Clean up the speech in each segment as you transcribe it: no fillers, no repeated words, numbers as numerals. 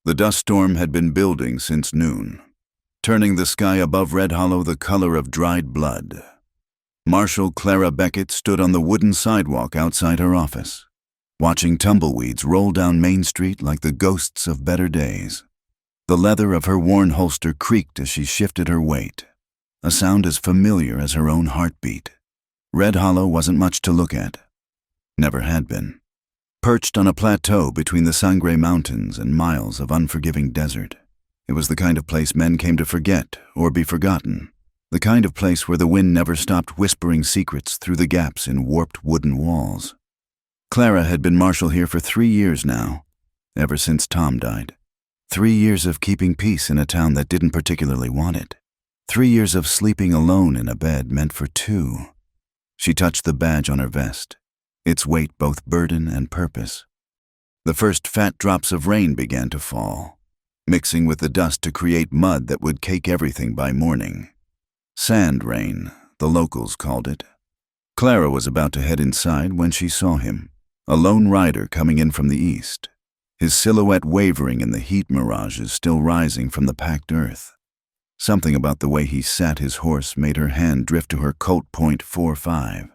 The dust storm had been building since noon, turning the sky above Red Hollow the color of dried blood. Marshal Clara Beckett stood on the wooden sidewalk outside her office, watching tumbleweeds roll down Main Street like the ghosts of better days. The leather of her worn holster creaked as she shifted her weight, a sound as familiar as her own heartbeat. Red Hollow wasn't much to look at. Never had been. Perched on a plateau between the Sangre Mountains and miles of unforgiving desert, it was the kind of place men came to forget or be forgotten, the kind of place where the wind never stopped whispering secrets through the gaps in warped wooden walls. Clara had been Marshal here for 3 years now, ever since Tom died. 3 years of keeping peace in a town that didn't particularly want it. 3 years of sleeping alone in a bed meant for 2. She touched the badge on her vest, its weight both burden and purpose. The first fat drops of rain began to fall, mixing with the dust to create mud that would cake everything by morning. Sand rain, the locals called it. Clara was about to head inside when she saw him, a lone rider coming in from the east, his silhouette wavering in the heat mirages still rising from the packed earth. Something about the way he sat his horse made her hand drift to her Colt .45.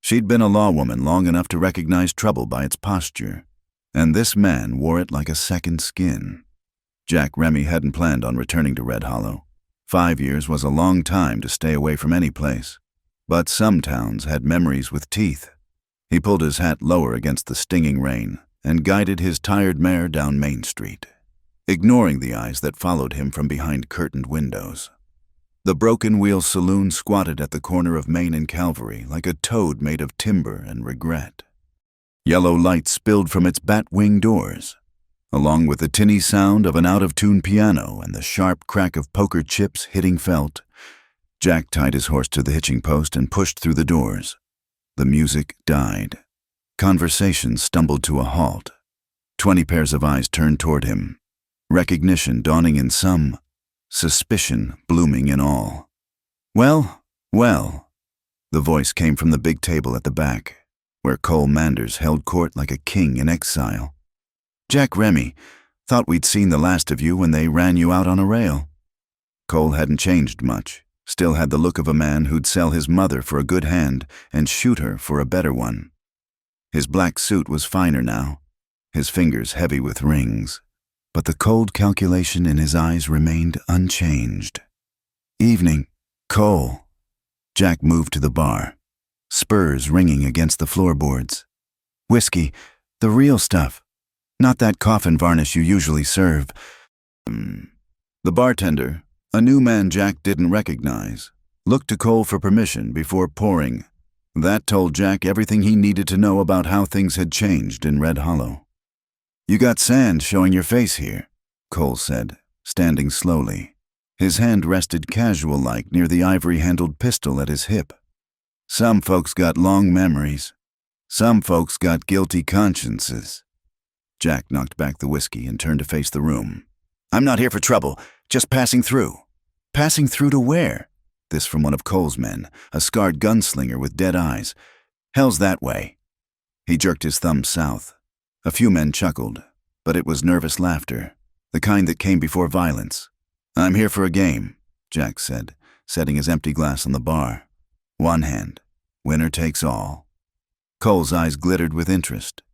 She'd been a lawwoman long enough to recognize trouble by its posture, and this man wore it like a second skin. Jack Remy hadn't planned on returning to Red Hollow. 5 years was a long time to stay away from any place, but some towns had memories with teeth. He pulled his hat lower against the stinging rain and guided his tired mare down Main Street, ignoring the eyes that followed him from behind curtained windows. The Broken Wheel Saloon squatted at the corner of Main and Calvary like a toad made of timber and regret. Yellow light spilled from its bat-wing doors, along with the tinny sound of an out-of-tune piano and the sharp crack of poker chips hitting felt. Jack tied his horse to the hitching post and pushed through the doors. The music died. Conversation stumbled to a halt. 20 pairs of eyes turned toward him, recognition dawning in some, suspicion blooming in all. "Well, well," the voice came from the big table at the back, where Cole Manders held court like a king in exile. "Jack Remy, thought we'd seen the last of you when they ran you out on a rail." Cole hadn't changed much, still had the look of a man who'd sell his mother for a good hand and shoot her for a better one. His black suit was finer now, his fingers heavy with rings, but the cold calculation in his eyes remained unchanged. "Evening, Cole." Jack moved to the bar, spurs ringing against the floorboards. "Whiskey, the real stuff, not that coffin varnish you usually serve." The bartender, a new man Jack didn't recognize, looked to Cole for permission before pouring. That told Jack everything he needed to know about how things had changed in Red Hollow. "You got sand showing your face here," Cole said, standing slowly. His hand rested casual-like near the ivory-handled pistol at his hip. "Some folks got long memories. Some folks got guilty consciences." Jack knocked back the whiskey and turned to face the room. "I'm not here for trouble, just passing through." "Passing through to where?" This from one of Cole's men, a scarred gunslinger with dead eyes. "Hell's that way." He jerked his thumb south. A few men chuckled, but it was nervous laughter, the kind that came before violence. "I'm here for a game," Jack said, setting his empty glass on the bar. "One hand, winner takes all." Cole's eyes glittered with interest.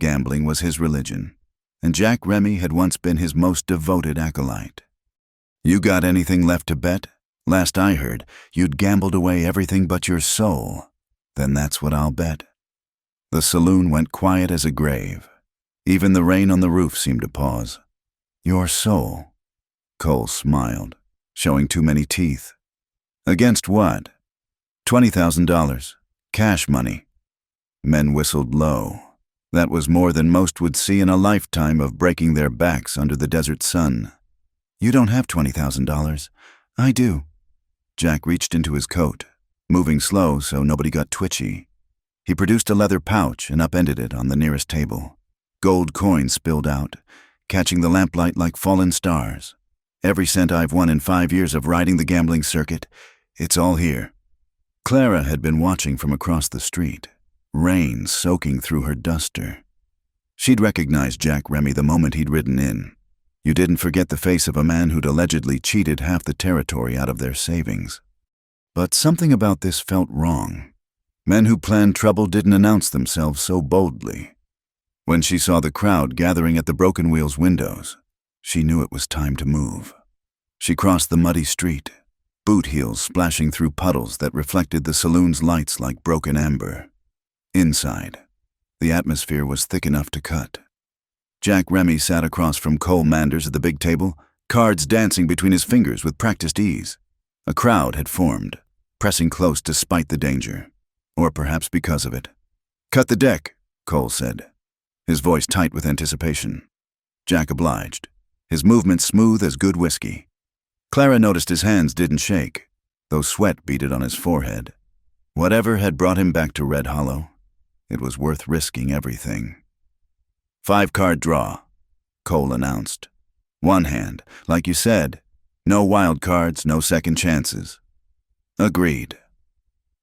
Gambling was his religion, and Jack Remy had once been his most devoted acolyte. "You got anything left to bet? Last I heard, you'd gambled away everything but your soul. Then that's what I'll bet." The saloon went quiet as a grave. Even the rain on the roof seemed to pause. "Your soul?" Cole smiled, showing too many teeth. "Against what?" $20,000. Cash money." Men whistled low. That was more than most would see in a lifetime of breaking their backs under the desert sun. "You don't have $20,000. I do." Jack reached into his coat, moving slow so nobody got twitchy. He produced a leather pouch and upended it on the nearest table. Gold coins spilled out, catching the lamplight like fallen stars. "Every cent I've won in 5 years of riding the gambling circuit, it's all here." Clara had been watching from across the street, rain soaking through her duster. She'd recognized Jack Remy the moment he'd ridden in. You didn't forget the face of a man who'd allegedly cheated half the territory out of their savings. But something about this felt wrong. Men who planned trouble didn't announce themselves so boldly. When she saw the crowd gathering at the Broken Wheel's windows, she knew it was time to move. She crossed the muddy street, boot heels splashing through puddles that reflected the saloon's lights like broken amber. Inside, the atmosphere was thick enough to cut. Jack Remy sat across from Cole Manders at the big table, cards dancing between his fingers with practiced ease. A crowd had formed, pressing close despite the danger, or perhaps because of it. "Cut the deck," Cole said, his voice tight with anticipation. Jack obliged, his movements smooth as good whiskey. Clara noticed his hands didn't shake, though sweat beaded on his forehead. Whatever had brought him back to Red Hollow, it was worth risking everything. 5-card draw, Cole announced. One hand, like you said. No wild cards, no second chances. Agreed.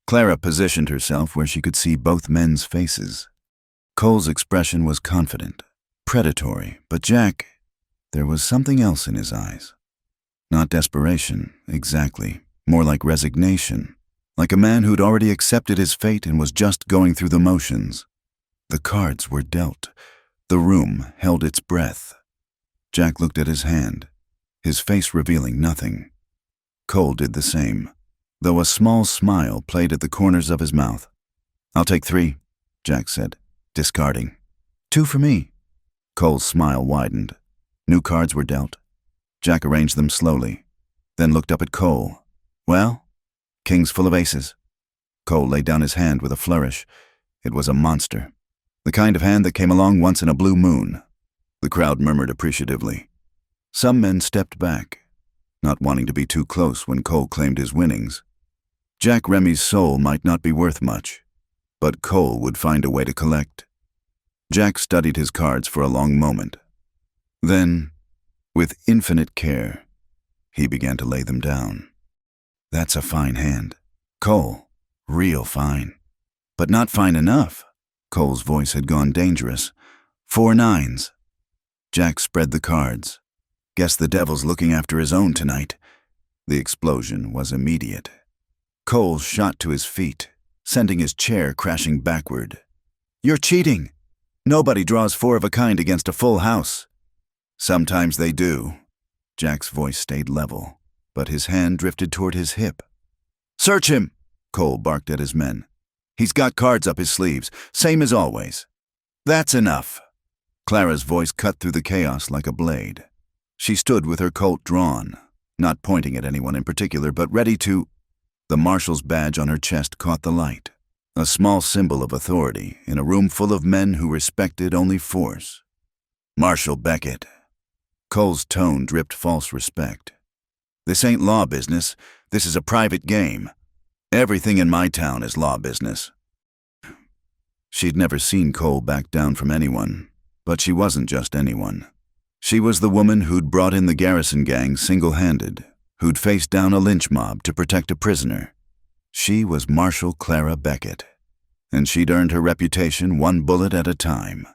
Clara positioned herself where she could see both men's faces. Cole's expression was confident, predatory, but Jack, there was something else in his eyes. Not desperation, exactly, more like resignation, like a man who'd already accepted his fate and was just going through the motions. The cards were dealt. The room held its breath. Jack looked at his hand, his face revealing nothing. Cole did the same, though a small smile played at the corners of his mouth. "I'll take 3, Jack said, discarding. 2 for me." Cole's smile widened. New cards were dealt. Jack arranged them slowly, then looked up at Cole. "Well?" "King's full of aces." Cole laid down his hand with a flourish. It was a monster, the kind of hand that came along once in a blue moon. The crowd murmured appreciatively. Some men stepped back, not wanting to be too close when Cole claimed his winnings. Jack Remy's soul might not be worth much, but Cole would find a way to collect. Jack studied his cards for a long moment. Then, with infinite care, he began to lay them down. "That's a fine hand, Cole, real fine. But not fine enough." Cole's voice had gone dangerous. 4 9s. Jack spread the cards. "Guess the devil's looking after his own tonight." The explosion was immediate. Cole shot to his feet, sending his chair crashing backward. "You're cheating. Nobody draws 4 of a kind against a full house." "Sometimes they do." Jack's voice stayed level, but his hand drifted toward his hip. "Search him!" Cole barked at his men. "He's got cards up his sleeves, same as always." "That's enough." Clara's voice cut through the chaos like a blade. She stood with her Colt drawn, not pointing at anyone in particular, but ready to... The Marshal's badge on her chest caught the light, a small symbol of authority in a room full of men who respected only force. "Marshal Beckett." Cole's tone dripped false respect. "This ain't law business. This is a private game. Everything in my town is law business." She'd never seen Cole back down from anyone, but she wasn't just anyone. She was the woman who'd brought in the Garrison gang single-handed, who'd faced down a lynch mob to protect a prisoner. She was Marshal Clara Beckett, and she'd earned her reputation 1 bullet at a time.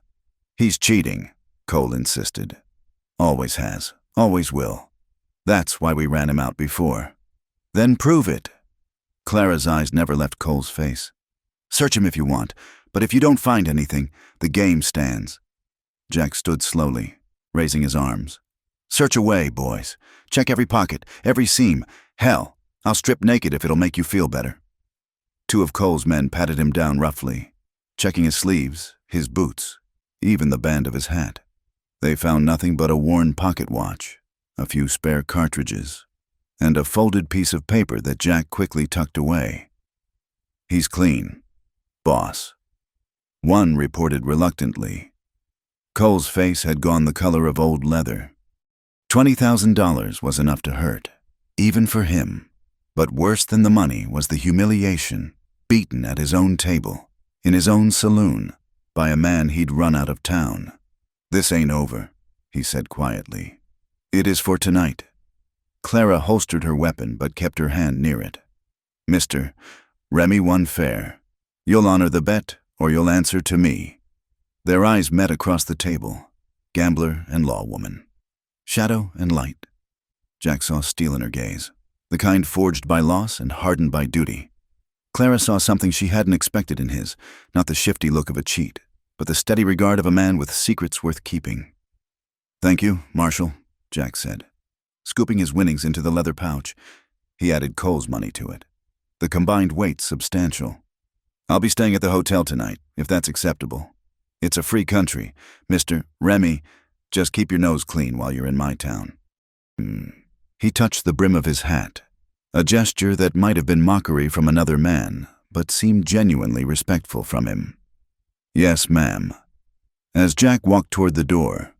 "He's cheating," Cole insisted. "Always has, always will. That's why we ran him out before." "Then prove it." Clara's eyes never left Cole's face. "Search him if you want, but if you don't find anything, the game stands." Jack stood slowly, raising his arms. "Search away, boys. Check every pocket, every seam. Hell, I'll strip naked if it'll make you feel better." 2 of Cole's men patted him down roughly, checking his sleeves, his boots, even the band of his hat. They found nothing but a worn pocket watch, a few spare cartridges, and a folded piece of paper that Jack quickly tucked away. "He's clean, boss," one reported reluctantly. Cole's face had gone the color of old leather. $20,000 was enough to hurt, even for him. But worse than the money was the humiliation, beaten at his own table, in his own saloon, by a man he'd run out of town. "This ain't over," he said quietly. "It is for tonight." Clara holstered her weapon but kept her hand near it. "Mister, Remy won fair. You'll honor the bet or you'll answer to me." Their eyes met across the table, gambler and lawwoman. Shadow and light. Jack saw steel in her gaze, the kind forged by loss and hardened by duty. Clara saw something she hadn't expected in his, not the shifty look of a cheat, but the steady regard of a man with secrets worth keeping. "Thank you, Marshal," Jack said. Scooping his winnings into the leather pouch, he added Cole's money to it. The combined weight's substantial. "I'll be staying at the hotel tonight, if that's acceptable. It's a free country. Mr. Remy, just keep your nose clean while you're in my town." He touched the brim of his hat, a gesture that might have been mockery from another man, but seemed genuinely respectful from him. "Yes, ma'am." As Jack walked toward the door,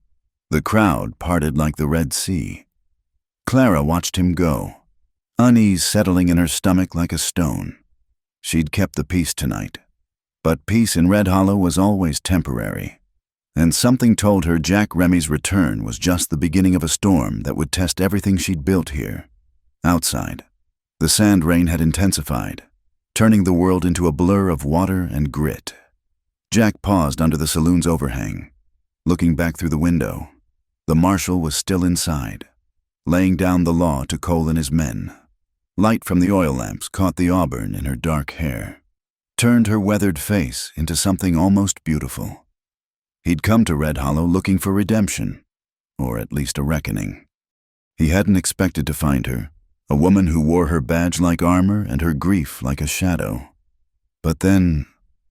the crowd parted like the Red Sea. Clara watched him go, unease settling in her stomach like a stone. She'd kept the peace tonight, but peace in Red Hollow was always temporary, and something told her Jack Remy's return was just the beginning of a storm that would test everything she'd built here. Outside, the sand rain had intensified, turning the world into a blur of water and grit. Jack paused under the saloon's overhang, looking back through the window. The Marshal was still inside, laying down the law to Cole and his men. Light from the oil lamps caught the auburn in her dark hair, turned her weathered face into something almost beautiful. He'd come to Red Hollow looking for redemption, or at least a reckoning. He hadn't expected to find her, a woman who wore her badge like armor and her grief like a shadow. But then,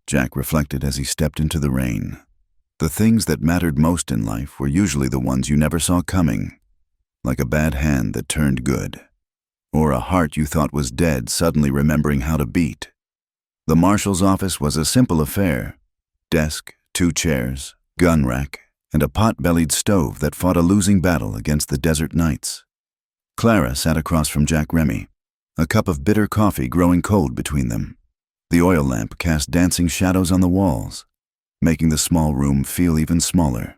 Jack reflected as he stepped into the rain, the things that mattered most in life were usually the ones you never saw coming, like a bad hand that turned good, or a heart you thought was dead suddenly remembering how to beat. The Marshal's office was a simple affair: desk, 2 chairs, gun rack, and a pot-bellied stove that fought a losing battle against the desert nights. Clara sat across from Jack Remy, a cup of bitter coffee growing cold between them. The oil lamp cast dancing shadows on the walls, making the small room feel even smaller.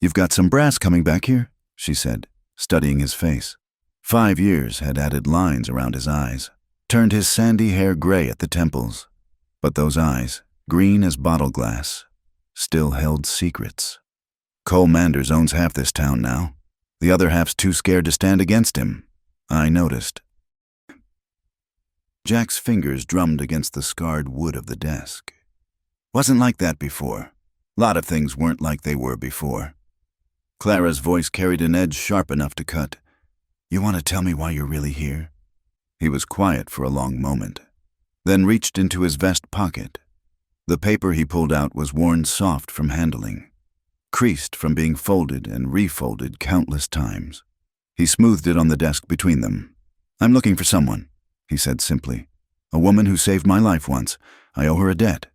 "You've got some brass coming back here," she said, studying his face. 5 years had added lines around his eyes, turned his sandy hair gray at the temples. But those eyes, green as bottle glass, still held secrets. "Cole Manders owns half this town now. The other half's too scared to stand against him. I noticed." Jack's fingers drummed against the scarred wood of the desk. "Wasn't like that before. Lot of things weren't like they were before." Clara's voice carried an edge sharp enough to cut. "You want to tell me why you're really here?" He was quiet for a long moment, then reached into his vest pocket. The paper he pulled out was worn soft from handling, creased from being folded and refolded countless times. He smoothed it on the desk between them. "I'm looking for someone," he said simply. "A woman who saved my life once. I owe her a debt."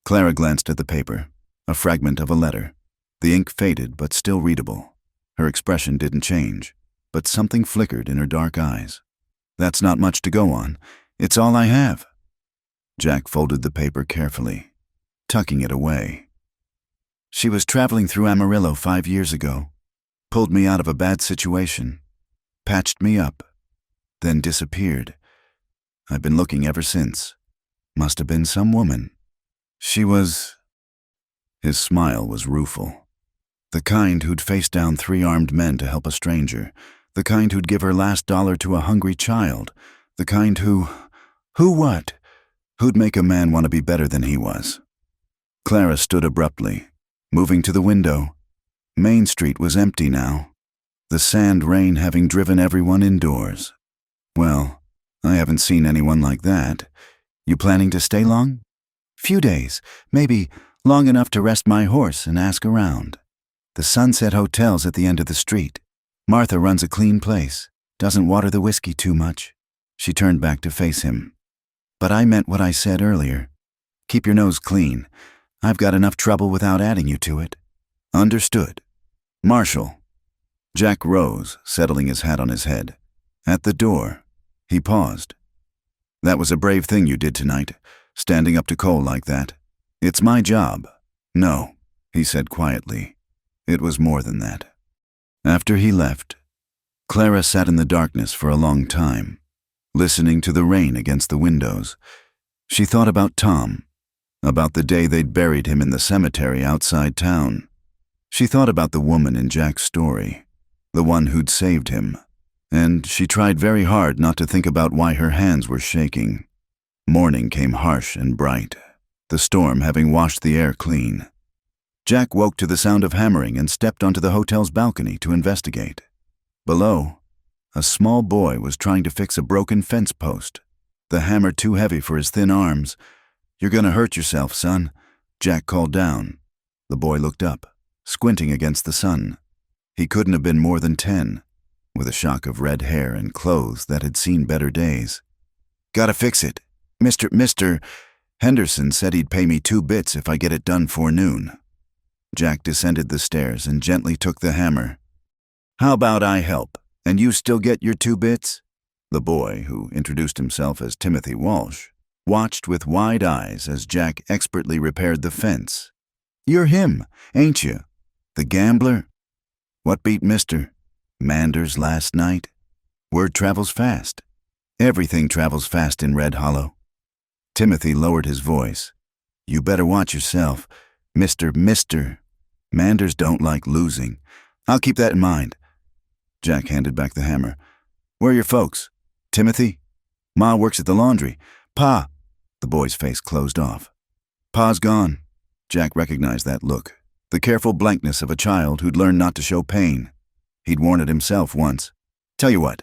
Clara glanced at the paper, a fragment of a letter. The ink faded but still readable. Her expression didn't change, but something flickered in her dark eyes. "That's not much to go on. It's all I have." Jack folded the paper carefully, tucking it away. "She was traveling through Amarillo 5 years ago, pulled me out of a bad situation, patched me up, then disappeared. I've been looking ever since. Must have been some woman. She was—" His smile was rueful. The kind who'd face down 3 armed men to help a stranger, the kind who'd give her last dollar to a hungry child, the kind who— what? Who'd make a man want to be better than he was. Clara stood abruptly, moving to the window. Main Street was empty now, the sand rain having driven everyone indoors. "Well, I haven't seen anyone like that. You planning to stay long?" "Few days, maybe long enough to rest my horse and ask around. The Sunset Hotel's at the end of the street. Martha runs a clean place, doesn't water the whiskey too much." She turned back to face him. "But I meant what I said earlier. Keep your nose clean. I've got enough trouble without adding you to it." "Understood. Marshal." Jack rose, settling his hat on his head. At the door, he paused. "That was a brave thing you did tonight, standing up to Cole like that. It's my job." "No," he said quietly. "It was more than that." After he left, Clara sat in the darkness for a long time, listening to the rain against the windows. She thought about Tom, about the day they'd buried him in the cemetery outside town. She thought about the woman in Jack's story, the one who'd saved him, and she tried very hard not to think about why her hands were shaking. Morning came harsh and bright, the storm having washed the air clean. Jack woke to the sound of hammering and stepped onto the hotel's balcony to investigate. Below, a small boy was trying to fix a broken fence post, the hammer too heavy for his thin arms. "You're gonna hurt yourself, son," Jack called down. The boy looked up, squinting against the sun. He couldn't have been more than 10, with a shock of red hair and clothes that had seen better days. "Gotta fix it. Mr. Henderson said he'd pay me 2 bits if I get it done 'fore noon." Jack descended the stairs and gently took the hammer. "How about I help, and you still get your 2 bits? The boy, who introduced himself as Timothy Walsh, watched with wide eyes as Jack expertly repaired the fence. "You're him, ain't you? The gambler? What beat Mr. Manders last night? Word travels fast. Everything travels fast in Red Hollow." Timothy lowered his voice. "You better watch yourself. Mr. Manders don't like losing. I'll keep that in mind." Jack handed back the hammer. "Where are your folks? Timothy? Ma works at the laundry. Pa—" The boy's face closed off. "Pa's gone." Jack recognized that look, the careful blankness of a child who'd learned not to show pain. He'd worn it himself once. "Tell you what,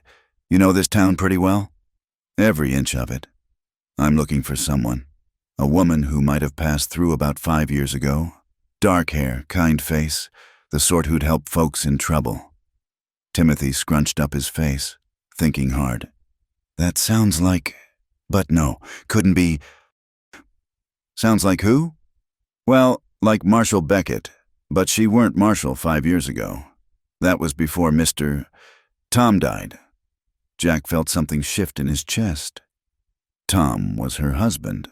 you know this town pretty well?" "Every inch of it. I'm looking for someone. A woman who might have passed through about 5 years ago. Dark hair, kind face, the sort who'd help folks in trouble." Timothy scrunched up his face, thinking hard. "That sounds like— but no, couldn't be." "Sounds like who?" "Well, like Marshal Beckett, but she weren't Marshal 5 years ago. That was before Mr. Tom died." Jack felt something shift in his chest. Tom was her husband.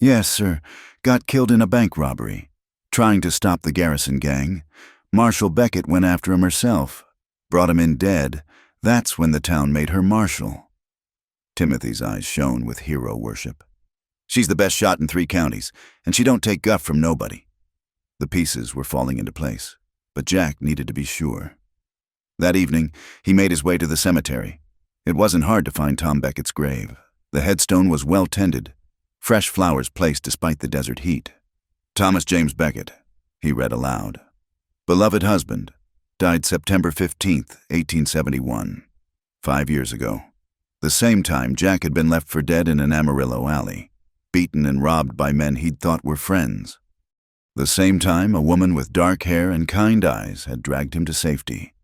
"Yes, sir. Got killed in a bank robbery. Trying to stop the Garrison gang. Marshal Beckett went after him herself. Brought him in dead. That's when the town made her Marshal." Timothy's eyes shone with hero worship. "She's the best shot in 3 counties, and she don't take guff from nobody." The pieces were falling into place, but Jack needed to be sure. That evening, he made his way to the cemetery. It wasn't hard to find Tom Beckett's grave. The headstone was well tended, fresh flowers placed despite the desert heat. "Thomas James Beckett," he read aloud. "Beloved husband, died September 15th, 1871. 5 years ago. The same time Jack had been left for dead in an Amarillo alley, beaten and robbed by men he'd thought were friends. The same time a woman with dark hair and kind eyes had dragged him to safety,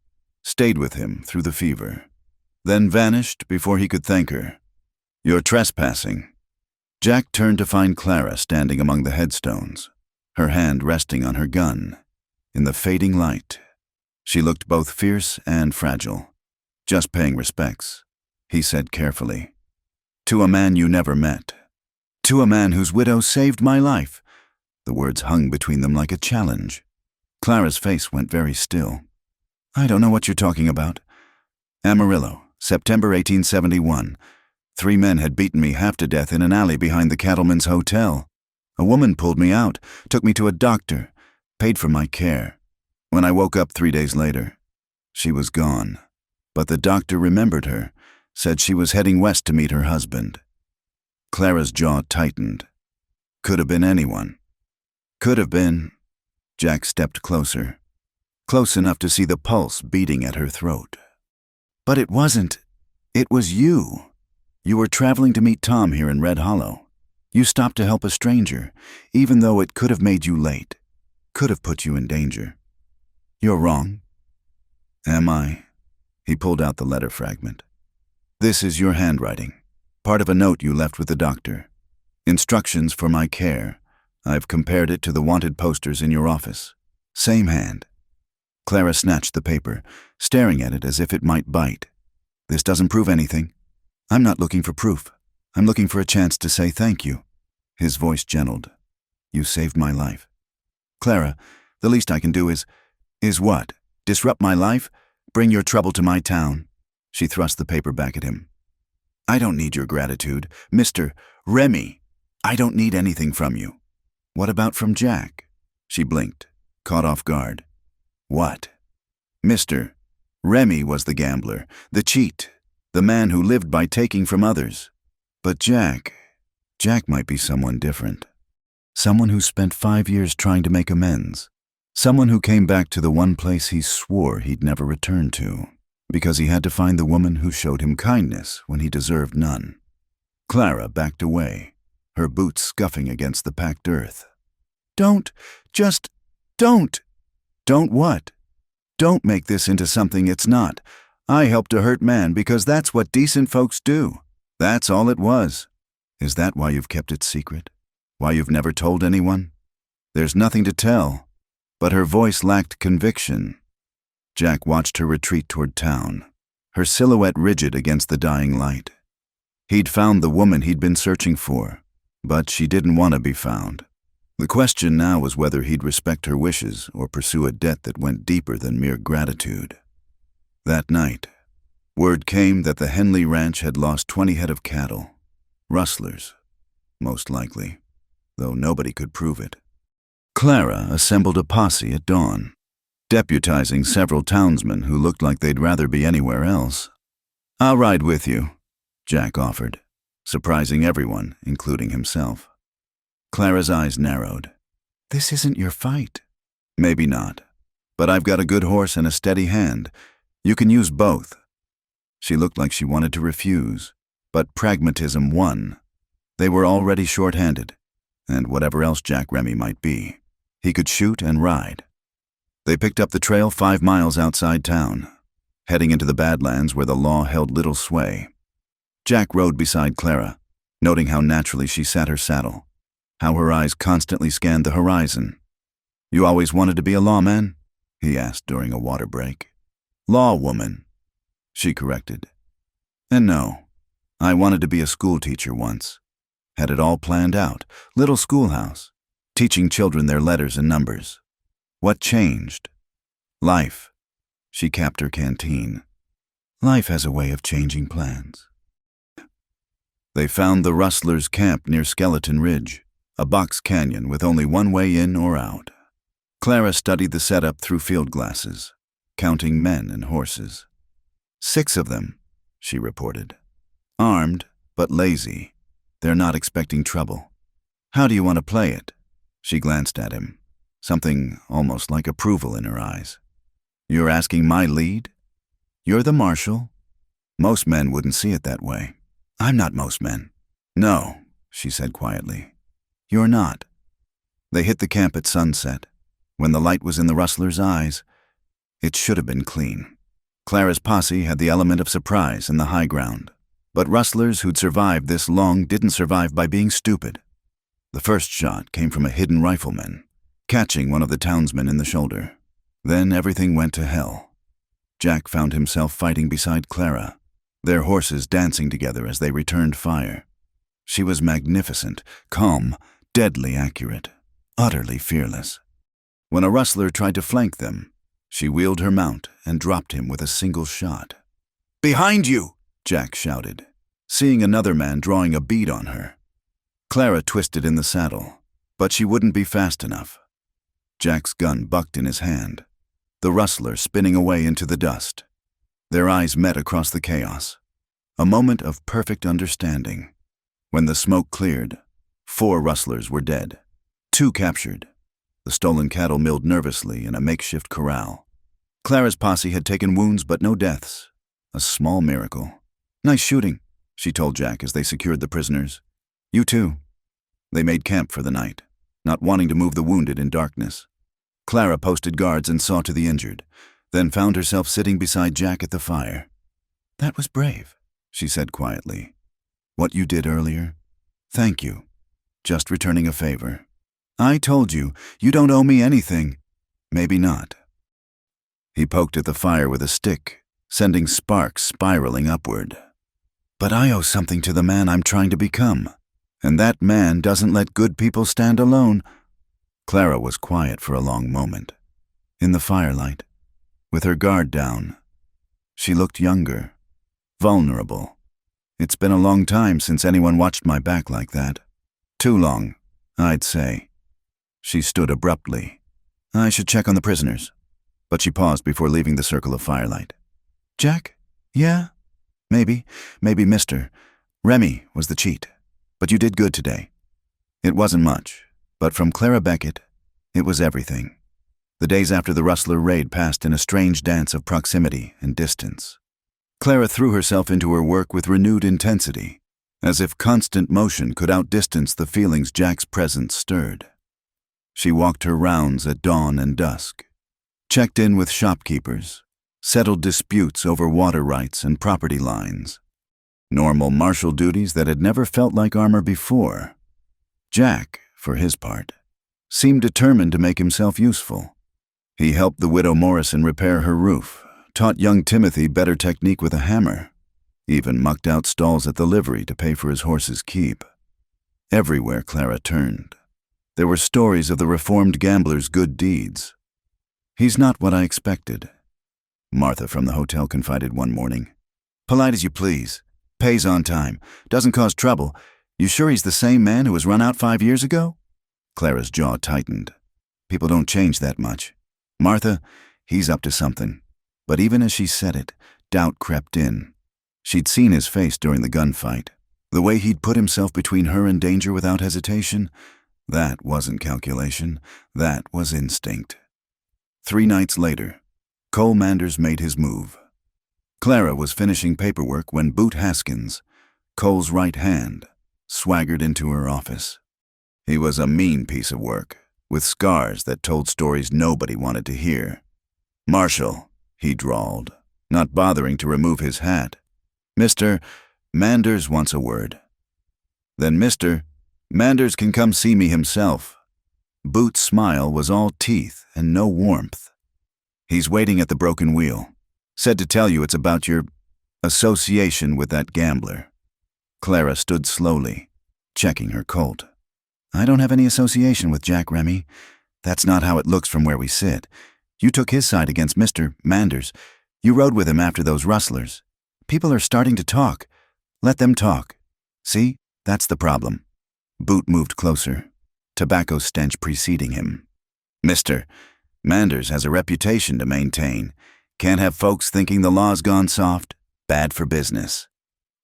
stayed with him through the fever, then vanished before he could thank her. You're trespassing." Jack turned to find Clara standing among the headstones, her hand resting on her gun. In the fading light, she looked both fierce and fragile. "Just paying respects," he said carefully. "To a man you never met. To a man whose widow saved my life." The words hung between them like a challenge. Clara's face went very still. "I don't know what you're talking about." "Amarillo, September 1871. 3 men had beaten me half to death in an alley behind the Cattleman's Hotel. A woman pulled me out, took me to a doctor, paid for my care. When I woke up 3 days later, she was gone. But the doctor remembered her, said she was heading west to meet her husband." Clara's jaw tightened. Could have been anyone. Could have been. Jack stepped closer, close enough to see the pulse beating at her throat. "But it wasn't. It was you. You were traveling to meet Tom here in Red Hollow. You stopped to help a stranger, even though it could have made you late, could have put you in danger. You're wrong." "Am I?" He pulled out the letter fragment. "This is your handwriting, part of a note you left with the doctor. Instructions for my care. I've compared it to the wanted posters in your office. Same hand." Clara snatched the paper, staring at it as if it might bite. "This doesn't prove anything. I'm not looking for proof. I'm looking for a chance to say thank you." His voice gentled. "You saved my life." "Clara, the least I can do is what? Disrupt my life? Bring your trouble to my town?" She thrust the paper back at him. "I don't need your gratitude. Mr. Remy, I don't need anything from you." "What about from Jack?" She blinked, caught off guard. "What?" "Mr. Remy was the gambler, the cheat, the man who lived by taking from others. But Jack might be someone different. Someone who spent 5 years trying to make amends. Someone who came back to the one place he swore he'd never return to, because he had to find the woman who showed him kindness when he deserved none. Clara backed away, her boots scuffing against the packed earth. Don't what? Don't make this into something it's not. I helped a hurt man because that's what decent folks do. That's all it was. Is that why you've kept it secret? Why you've never told anyone? There's nothing to tell. But her voice lacked conviction. Jack watched her retreat toward town, her silhouette rigid against the dying light. He'd found the woman he'd been searching for, but she didn't want to be found. The question now was whether he'd respect her wishes or pursue a debt that went deeper than mere gratitude. That night, word came that the Henley Ranch had lost 20 head of cattle. Rustlers, most likely, though nobody could prove it. Clara assembled a posse at dawn, deputizing several townsmen who looked like they'd rather be anywhere else. "I'll ride with you," Jack offered, surprising everyone, including himself. Clara's eyes narrowed. "This isn't your fight." "Maybe not, but I've got a good horse and a steady hand. You can use both." She looked like she wanted to refuse, but pragmatism won. They were already short-handed, and whatever else Jack Remy might be, he could shoot and ride. They picked up the trail 5 miles outside town, heading into the Badlands where the law held little sway. Jack rode beside Clara, noting how naturally she sat her saddle, how her eyes constantly scanned the horizon. "You always wanted to be a lawman?" he asked during a water break. "Lawwoman," she corrected. "And no, I wanted to be a schoolteacher once. Had it all planned out, little schoolhouse, teaching children their letters and numbers. What changed? Life." She capped her canteen. "Life has a way of changing plans." They found the rustlers' camp near Skeleton Ridge, a box canyon with only one way in or out. Clara studied the setup through field glasses, counting men and horses. 6 of them, she reported. Armed, but lazy. They're not expecting trouble. "How do you want to play it?" She glanced at him, something almost like approval in her eyes. "You're asking my lead? You're the Marshal?" Most men wouldn't see it that way. "I'm not most men." "No," she said quietly. "You're not." They hit the camp at sunset. When the light was in the rustlers' eyes, it should have been clean. Clara's posse had the element of surprise in the high ground, but rustlers who'd survived this long didn't survive by being stupid. The first shot came from a hidden rifleman, catching one of the townsmen in the shoulder. Then everything went to hell. Jack found himself fighting beside Clara, their horses dancing together as they returned fire. She was magnificent, calm, deadly accurate, utterly fearless. When a rustler tried to flank them, she wheeled her mount and dropped him with a single shot. "Behind you!" Jack shouted, seeing another man drawing a bead on her. Clara twisted in the saddle, but she wouldn't be fast enough. Jack's gun bucked in his hand, the rustler spinning away into the dust. Their eyes met across the chaos. A moment of perfect understanding. When the smoke cleared, 4 rustlers were dead, 2 captured. The stolen cattle milled nervously in a makeshift corral. Clara's posse had taken wounds but no deaths. A small miracle. "Nice shooting," she told Jack as they secured the prisoners. "You too." They made camp for the night, not wanting to move the wounded in darkness. Clara posted guards and saw to the injured, then found herself sitting beside Jack at the fire. "That was brave," she said quietly. "What you did earlier? Thank you. Just returning a favor. I told you, you don't owe me anything." "Maybe not." He poked at the fire with a stick, sending sparks spiraling upward. "But I owe something to the man I'm trying to become, and that man doesn't let good people stand alone." Clara was quiet for a long moment. In the firelight, with her guard down, she looked younger, vulnerable. "It's been a long time since anyone watched my back like that. Too long, I'd say." She stood abruptly. "I should check on the prisoners." But she paused before leaving the circle of firelight. Jack? Yeah? Maybe. Maybe Mr. Remy was the cheat. But you did good today. It wasn't much, but from Clara Beckett, it was everything. The days after the Rustler raid passed in a strange dance of proximity and distance. Clara threw herself into her work with renewed intensity, as if constant motion could outdistance the feelings Jack's presence stirred. She walked her rounds at dawn and dusk, checked in with shopkeepers, settled disputes over water rights and property lines. Normal Marshal duties that had never felt like armor before. Jack, for his part, seemed determined to make himself useful. He helped the widow Morrison repair her roof, taught young Timothy better technique with a hammer, even mucked out stalls at the livery to pay for his horse's keep. Everywhere Clara turned, there were stories of the reformed gambler's good deeds. "He's not what I expected," Martha from the hotel confided one morning. "Polite as you please. Pays on time. Doesn't cause trouble. You sure he's the same man who was run out 5 years ago?" Clara's jaw tightened. "People don't change that much. Martha, he's up to something." But even as she said it, doubt crept in. She'd seen his face during the gunfight. The way he'd put himself between her and danger without hesitation, that wasn't calculation. That was instinct. 3 nights later, Cole Manders made his move. Clara was finishing paperwork when Boot Haskins, Cole's right hand, swaggered into her office. He was a mean piece of work, with scars that told stories nobody wanted to hear. "Marshal," he drawled, not bothering to remove his hat. "Mr. Manders wants a word." "Then Mr. Manders can come see me himself." Boot's smile was all teeth and no warmth. "He's waiting at the Broken Wheel. Said to tell you it's about your association with that gambler." Clara stood slowly, checking her Colt. "I don't have any association with Jack Remy. That's not how it looks from where we sit. You took his side against Mr. Manders. You rode with him after those rustlers. People are starting to talk. Let them talk. See, that's the problem." Boot moved closer, tobacco stench preceding him. "Mr. Manders has a reputation to maintain. Can't have folks thinking the law's gone soft. Bad for business.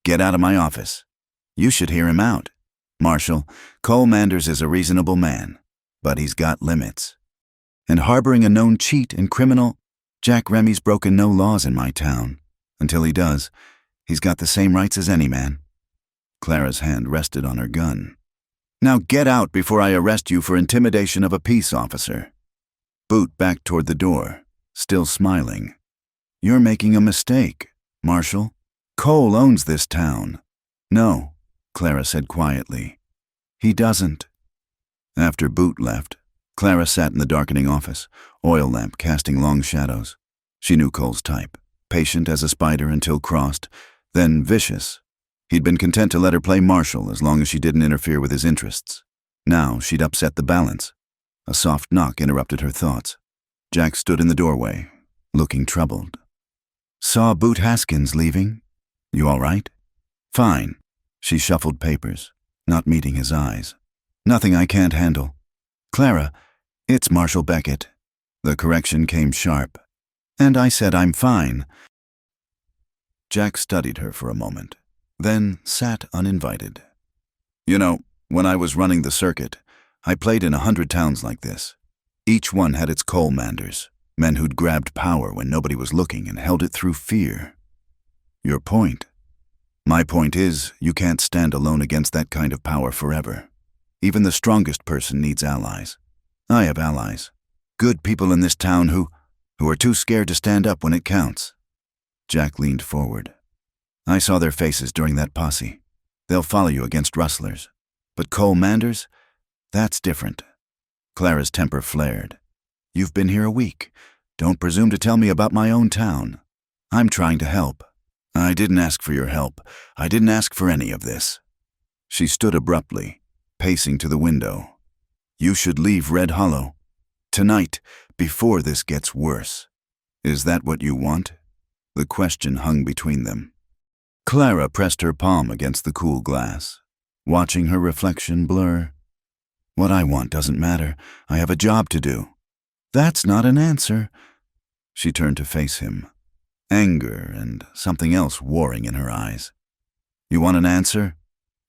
Get out of my office." "You should hear him out. Marshal, Cole Manders is a reasonable man, but he's got limits. And harboring a known cheat and criminal, Jack Remy's broken no laws in my town. Until he does, he's got the same rights as any man." Clara's hand rested on her gun. "Now get out before I arrest you for intimidation of a peace officer." Boot backed toward the door, still smiling. "You're making a mistake, Marshal. Cole owns this town." "No," Clara said quietly. "He doesn't." After Boot left, Clara sat in the darkening office, oil lamp casting long shadows. She knew Cole's type, patient as a spider until crossed, then vicious. He'd been content to let her play Marshal as long as she didn't interfere with his interests. Now she'd upset the balance. A soft knock interrupted her thoughts. Jack stood in the doorway, looking troubled. "Saw Boot Haskins leaving? You all right?" "Fine." She shuffled papers, not meeting his eyes. "Nothing I can't handle." "Clara, it's Marshal Beckett." The correction came sharp. "And I said I'm fine." Jack studied her for a moment, then sat uninvited. "You know, when I was running the circuit, I played in 100 towns like this. Each one had its Cole Manders, men who'd grabbed power when nobody was looking and held it through fear. Your point? My point is, you can't stand alone against that kind of power forever. Even the strongest person needs allies. I have allies. Good people in this town who are too scared to stand up when it counts." Jack leaned forward. "I saw their faces during that posse. They'll follow you against rustlers. But Cole Manders? That's different." Clara's temper flared. "You've been here a week. Don't presume to tell me about my own town. I'm trying to help." "I didn't ask for your help. I didn't ask for any of this." She stood abruptly, pacing to the window. "You should leave Red Hollow. Tonight, before this gets worse. Is that what you want?" The question hung between them. Clara pressed her palm against the cool glass, watching her reflection blur. "What I want doesn't matter. I have a job to do." "That's not an answer." She turned to face him. anger and something else warring in her eyes. You want an answer?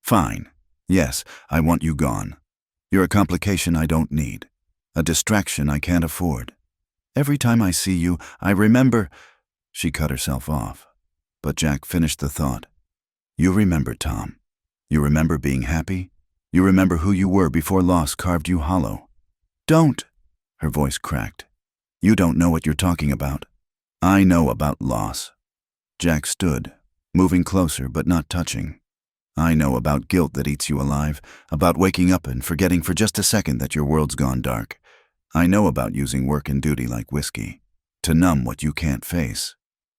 Fine. Yes, I want you gone. You're a complication I don't need, a distraction I can't afford. Every time I see you, I remember— She cut herself off, but Jack finished the thought. You remember, Tom. You remember being happy. You remember who you were before loss carved you hollow. Don't! Her voice cracked. You don't know what you're talking about. I know about loss. Jack stood, moving closer but not touching. I know about guilt that eats you alive, about waking up and forgetting for just a second that your world's gone dark. I know about using work and duty like whiskey, to numb what you can't face.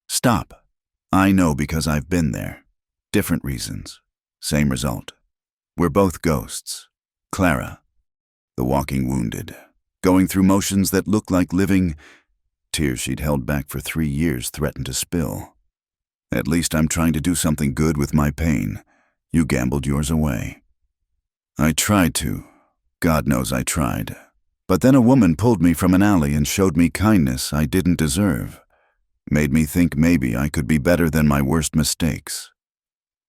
Stop. I know because I've been there. Different reasons. Same result. We're both ghosts. Clara. The walking wounded. Going through motions that look like living. Tears she'd held back for 3 years threatened to spill. At least I'm trying to do something good with my pain. You gambled yours away. I tried to. God knows I tried. But then a woman pulled me from an alley and showed me kindness I didn't deserve. Made me think maybe I could be better than my worst mistakes.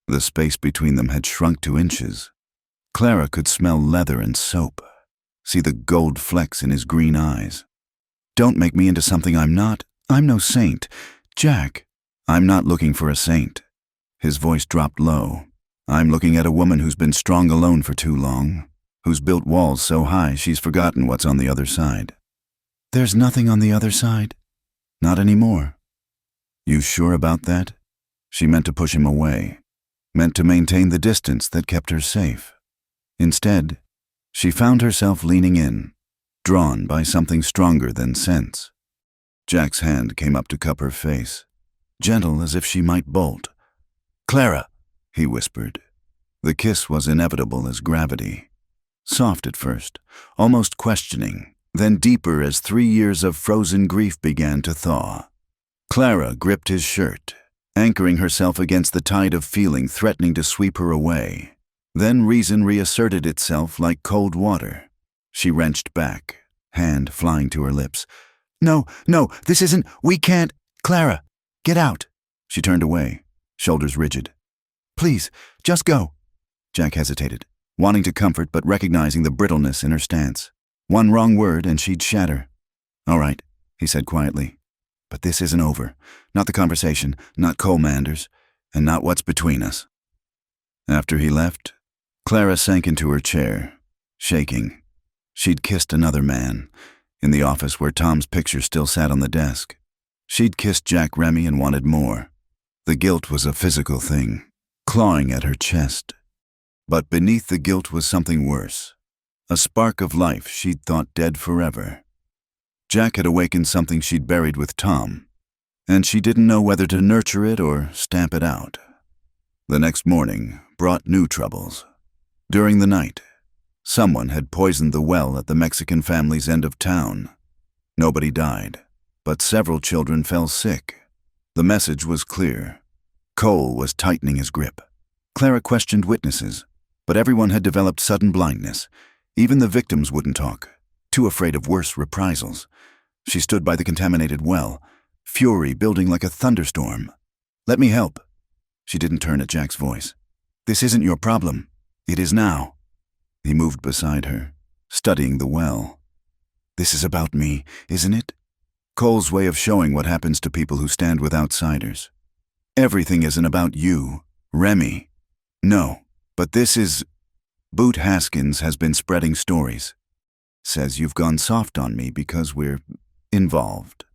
The space between them had shrunk to inches. Clara could smell leather and soap, see the gold flecks in his green eyes. Don't make me into something I'm not. I'm no saint. Jack, I'm not looking for a saint. His voice dropped low. I'm looking at a woman who's been strong alone for too long, who's built walls so high she's forgotten what's on the other side. There's nothing on the other side. Not anymore. You sure about that? She meant to push him away, meant to maintain the distance that kept her safe. Instead, she found herself leaning in, drawn by something stronger than sense. Jack's hand came up to cup her face, gentle as if she might bolt. Clara, he whispered. The kiss was inevitable as gravity. Soft at first, almost questioning, then deeper as 3 years of frozen grief began to thaw. Clara gripped his shirt, anchoring herself against the tide of feeling threatening to sweep her away. Then reason reasserted itself like cold water. She wrenched back, hand flying to her lips. No, this isn't— we can't— Clara, get out! She turned away, shoulders rigid. Please, just go. Jack hesitated, wanting to comfort but recognizing the brittleness in her stance. One wrong word and she'd shatter. All right, he said quietly. But this isn't over. Not the conversation, not Cole Manders, and not what's between us. After he left, Clara sank into her chair, shaking. She'd kissed another man, in the office where Tom's picture still sat on the desk. She'd kissed Jack Remy and wanted more. The guilt was a physical thing, clawing at her chest. But beneath the guilt was something worse, a spark of life she'd thought dead forever. Jack had awakened something she'd buried with Tom, and she didn't know whether to nurture it or stamp it out. The next morning brought new troubles. During the night, someone had poisoned the well at the Mexican family's end of town. Nobody died, but several children fell sick. The message was clear. Cole was tightening his grip. Clara questioned witnesses, but everyone had developed sudden blindness. Even the victims wouldn't talk, too afraid of worse reprisals. She stood by the contaminated well, fury building like a thunderstorm. Let me help. She didn't turn at Jack's voice. This isn't your problem. It is now. He moved beside her, studying the well. This is about me, isn't it? Cole's way of showing what happens to people who stand with outsiders. Everything isn't about you, Remy. No, but this is— Boot Haskins has been spreading stories. Says you've gone soft on me because we're involved.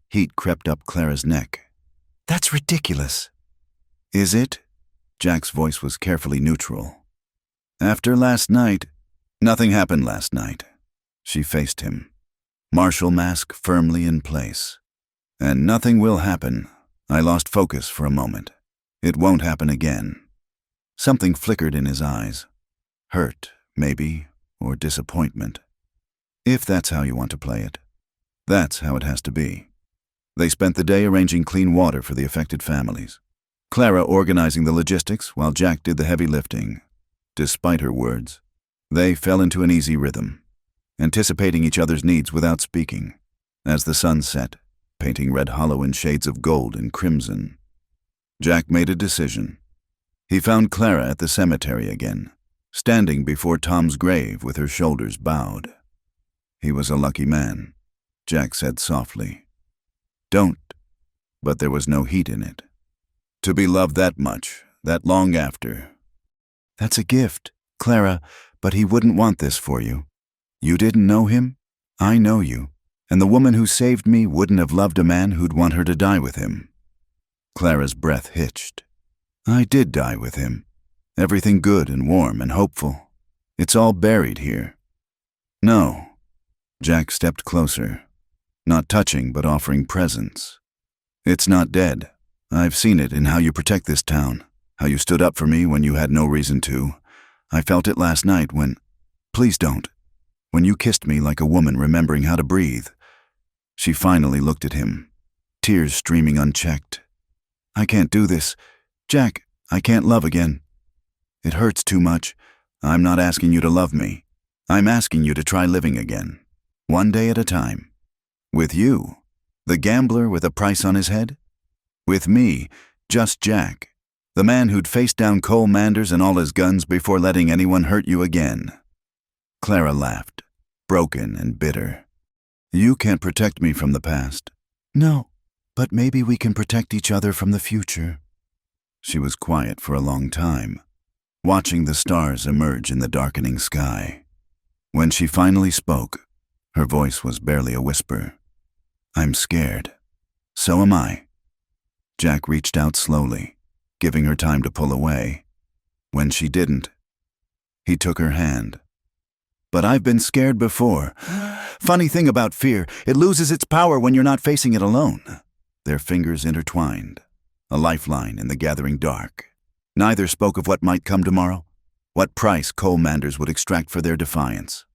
Heat crept up Clara's neck. That's ridiculous. Is it? Jack's voice was carefully neutral. After last night— Nothing happened last night. She faced him, Marshal mask firmly in place. And nothing will happen. I lost focus for a moment. It won't happen again. Something flickered in his eyes. Hurt, maybe, or disappointment. If that's how you want to play it, that's how it has to be. They spent the day arranging clean water for the affected families, Clara organizing the logistics while Jack did the heavy lifting. Despite her words, they fell into an easy rhythm, anticipating each other's needs without speaking. As the sun set, painting Red Hollow in shades of gold and crimson. Jack made a decision. He found Clara at the cemetery again, standing before Tom's grave with her shoulders bowed. He was a lucky man, Jack said softly. Don't. But there was no heat in it. To be loved that much, that long after. That's a gift, Clara, but he wouldn't want this for you. You didn't know him? I know you, and the woman who saved me wouldn't have loved a man who'd want her to die with him. Clara's breath hitched. I did die with him. Everything good and warm and hopeful. It's all buried here. No. Jack stepped closer, not touching but offering presence. It's not dead. I've seen it in how you protect this town, how you stood up for me when you had no reason to. I felt it last night when— Please don't. When you kissed me like a woman remembering how to breathe. She finally looked at him, tears streaming unchecked. I can't do this. Jack, I can't love again. It hurts too much. I'm not asking you to love me. I'm asking you to try living again, one day at a time. With you, the gambler with a price on his head? With me, just Jack, the man who'd faced down Cole Manders and all his guns before letting anyone hurt you again. Clara laughed, broken and bitter. You can't protect me from the past. No, but maybe we can protect each other from the future. She was quiet for a long time, watching the stars emerge in the darkening sky. When she finally spoke, her voice was barely a whisper. I'm scared. So am I. Jack reached out slowly, giving her time to pull away. When she didn't, he took her hand. But I've been scared before. Funny thing about fear, it loses its power when you're not facing it alone. Their fingers intertwined, a lifeline in the gathering dark. Neither spoke of what might come tomorrow, what price Cole Manders would extract for their defiance.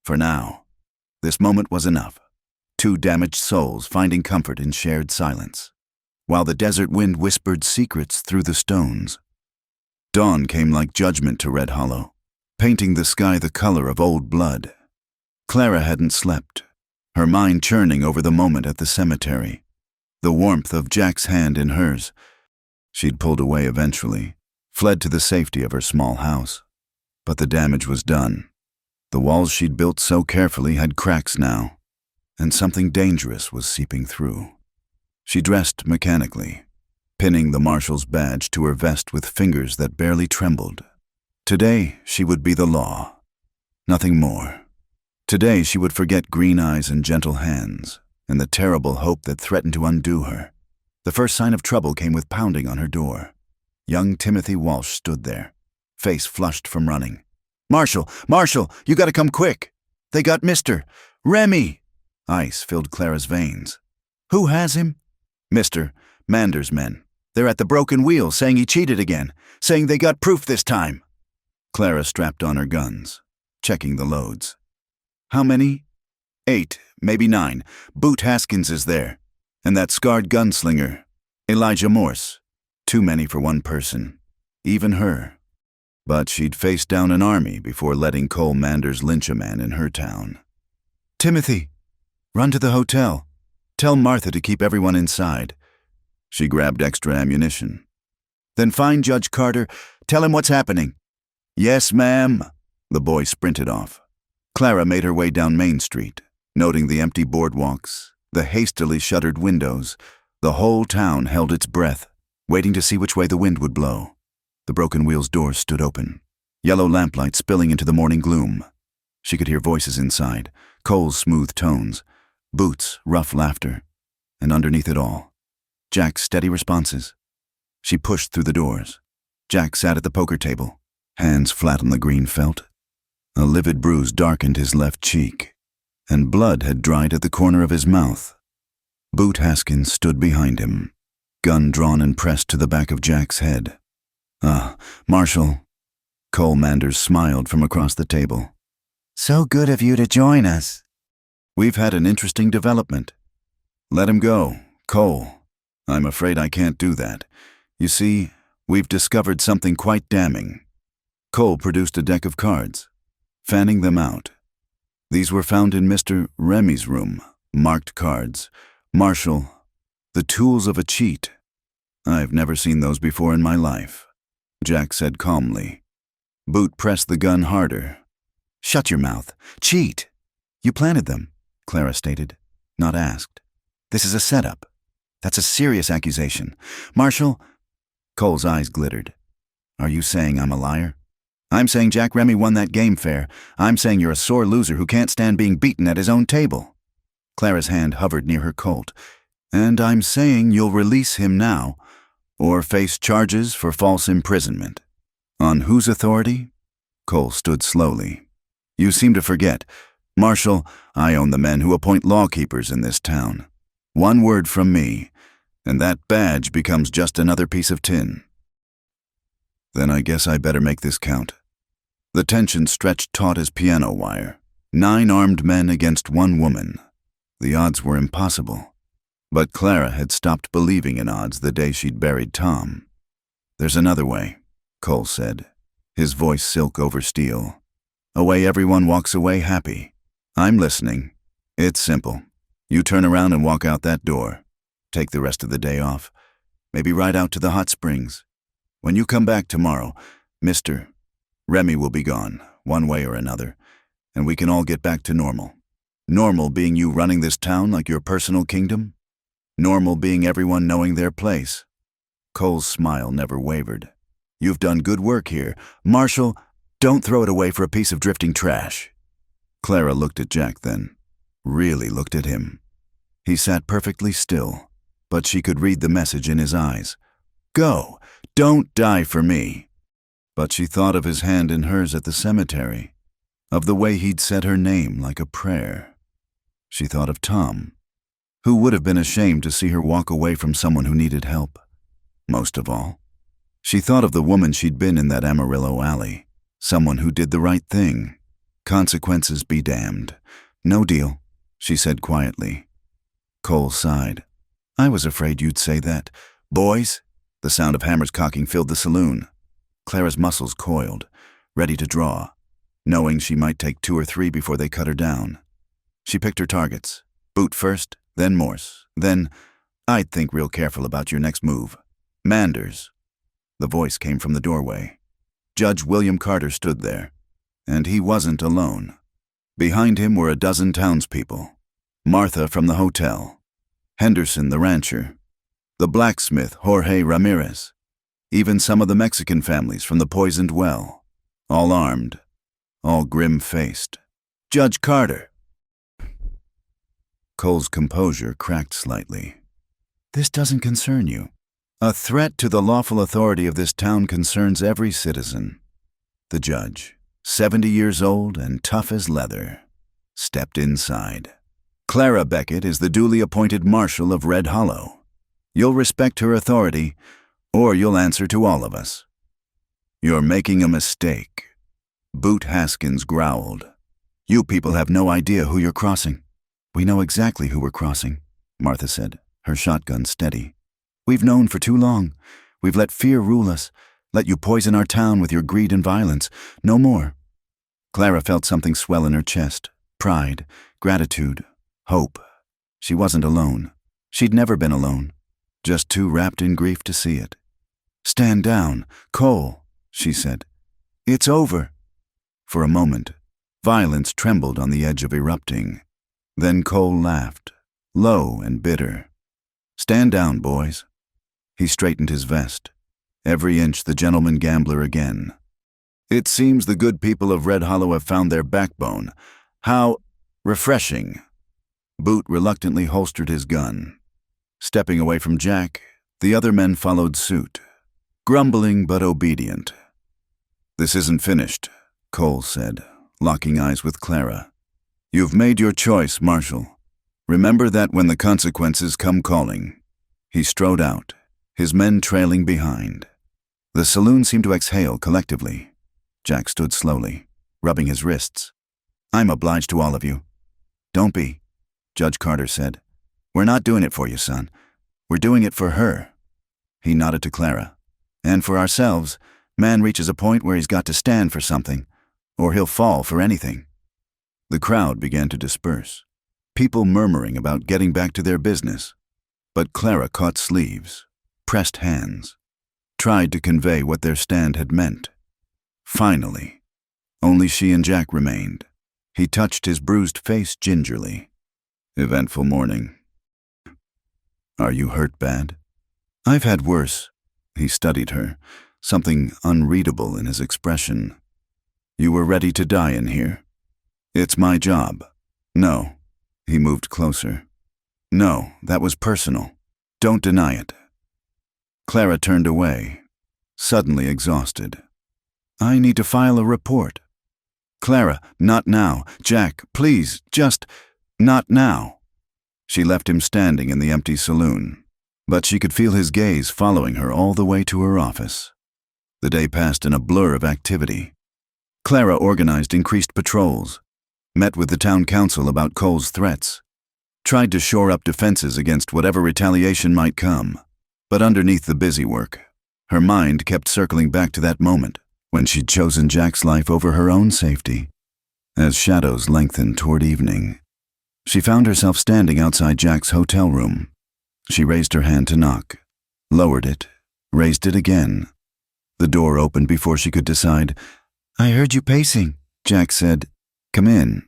For now, this moment was enough. Two damaged souls finding comfort in shared silence, while the desert wind whispered secrets through the stones. Dawn came like judgment to Red Hollow, painting the sky the color of old blood. Clara hadn't slept, her mind churning over the moment at the cemetery, the warmth of Jack's hand in hers. She'd pulled away eventually, fled to the safety of her small house. But the damage was done. The walls she'd built so carefully had cracks now, and something dangerous was seeping through. She dressed mechanically, pinning the Marshal's badge to her vest with fingers that barely trembled. Today, she would be the law. Nothing more. Today, she would forget green eyes and gentle hands, and the terrible hope that threatened to undo her. The first sign of trouble came with pounding on her door. Young Timothy Walsh stood there, face flushed from running. Marshal! Marshal! You gotta come quick! They got Mr. Remy! Ice filled Clara's veins. Who has him? Mr. Manders' men. They're at the Broken Wheel saying he cheated again, saying they got proof this time. Clara strapped on her guns, checking the loads. How many? 8, maybe 9. Boot Haskins is there. And that scarred gunslinger, Elijah Morse. Too many for one person. Even her. But she'd faced down an army before letting Cole Manders lynch a man in her town. Timothy, run to the hotel. Tell Martha to keep everyone inside. She grabbed extra ammunition. Then find Judge Carter. Tell him what's happening. Yes, ma'am. The boy sprinted off. Clara made her way down Main Street, noting the empty boardwalks, the hastily shuttered windows. The whole town held its breath, waiting to see which way the wind would blow. The Broken Wheel's doors stood open, yellow lamplight spilling into the morning gloom. She could hear voices inside, Cole's smooth tones, Boots' rough laughter, and underneath it all, Jack's steady responses. She pushed through the doors. Jack sat at the poker table, hands flat on the green felt. A livid bruise darkened his left cheek, and blood had dried at the corner of his mouth. Boot Haskins stood behind him, gun drawn and pressed to the back of Jack's head. Marshal. Cole Manders smiled from across the table. So good of you to join us. We've had an interesting development. Let him go, Cole. I'm afraid I can't do that. You see, we've discovered something quite damning. Cole produced a deck of cards, fanning them out. These were found in Mr. Remy's room, marked cards, Marshal, the tools of a cheat. I've never seen those before in my life, Jack said calmly. Boot pressed the gun harder. Shut your mouth. Cheat. You planted them, Clara stated, not asked. This is a setup. That's a serious accusation. Marshal, Cole's eyes glittered. Are you saying I'm a liar? I'm saying Jack Remy won that game fair. I'm saying you're a sore loser who can't stand being beaten at his own table. Clara's hand hovered near her Colt. And I'm saying you'll release him now, or face charges for false imprisonment. On whose authority? Cole stood slowly. You seem to forget. Marshal, I own the men who appoint lawkeepers in this town. One word from me, and that badge becomes just another piece of tin. Then I guess I better make this count. The tension stretched taut as piano wire. 9 armed men against 1 woman. The odds were impossible. But Clara had stopped believing in odds the day she'd buried Tom. There's another way, Cole said, his voice silk over steel. A way everyone walks away happy. I'm listening. It's simple. You turn around and walk out that door. Take the rest of the day off. Maybe ride out to the hot springs. When you come back tomorrow, Mr. Remy will be gone, one way or another, and we can all get back to normal. Normal being you running this town like your personal kingdom. Normal being everyone knowing their place. Cole's smile never wavered. You've done good work here. Marshal, don't throw it away for a piece of drifting trash. Clara looked at Jack then. Really looked at him. He sat perfectly still, but she could read the message in his eyes. Go, don't die for me. But she thought of his hand in hers at the cemetery, of the way he'd said her name like a prayer. She thought of Tom, who would have been ashamed to see her walk away from someone who needed help. Most of all, she thought of the woman she'd been in that Amarillo alley, someone who did the right thing. Consequences be damned. No deal, she said quietly. Cole sighed. I was afraid you'd say that. Boys? The sound of hammers cocking filled the saloon. Clara's muscles coiled, ready to draw, knowing she might take 2 or 3 before they cut her down. She picked her targets. Boot first, then Morse, then, I'd think real careful about your next move. Manders. The voice came from the doorway. Judge William Carter stood there, and he wasn't alone. Behind him were a dozen townspeople. Martha from the hotel, Henderson the rancher, the blacksmith Jorge Ramirez, even some of the Mexican families from the poisoned well, all armed, all grim-faced. Judge Carter. Cole's composure cracked slightly. This doesn't concern you. A threat to the lawful authority of this town concerns every citizen. The judge, 70 years old and tough as leather, stepped inside. Clara Beckett is the duly appointed Marshal of Red Hollow. You'll respect her authority, or you'll answer to all of us. You're making a mistake. Boot Haskins growled. You people have no idea who you're crossing. We know exactly who we're crossing, Martha said, her shotgun steady. We've known for too long. We've let fear rule us, let you poison our town with your greed and violence. No more. Clara felt something swell in her chest. Pride, gratitude, hope. She wasn't alone. She'd never been alone. Just too wrapped in grief to see it. Stand down, Cole, she said. It's over. For a moment, violence trembled on the edge of erupting. Then Cole laughed, low and bitter. Stand down, boys. He straightened his vest, every inch the gentleman gambler again. It seems the good people of Red Hollow have found their backbone. How refreshing. Boot reluctantly holstered his gun. Stepping away from Jack, the other men followed suit, grumbling but obedient. This isn't finished, Cole said, locking eyes with Clara. You've made your choice, Marshal. Remember that when the consequences come calling. He strode out, his men trailing behind. The saloon seemed to exhale collectively. Jack stood slowly, rubbing his wrists. I'm obliged to all of you. Don't be, Judge Carter said. We're not doing it for you, son. We're doing it for her. He nodded to Clara. And for ourselves, man reaches a point where he's got to stand for something, or he'll fall for anything. The crowd began to disperse. people murmuring about getting back to their business. But Clara caught sleeves, pressed hands, tried to convey what their stand had meant. Finally, only she and Jack remained. He touched his bruised face gingerly. Eventful morning. Are you hurt bad? I've had worse. He studied her, something unreadable in his expression. You were ready to die in here. It's my job. No. He moved closer. No, that was personal. Don't deny it. Clara turned away, suddenly exhausted. I need to file a report. Clara, not now. Jack, please, just not now. She left him standing in the empty saloon, but she could feel his gaze following her all the way to her office. The day passed in a blur of activity. Clara organized increased patrols, met with the town council about Cole's threats, tried to shore up defenses against whatever retaliation might come. But underneath the busy work, her mind kept circling back to that moment when she'd chosen Jack's life over her own safety. As shadows lengthened toward evening, she found herself standing outside Jack's hotel room. She raised her hand to knock, lowered it, raised it again. The door opened before she could decide. I heard you pacing, Jack said. Come in.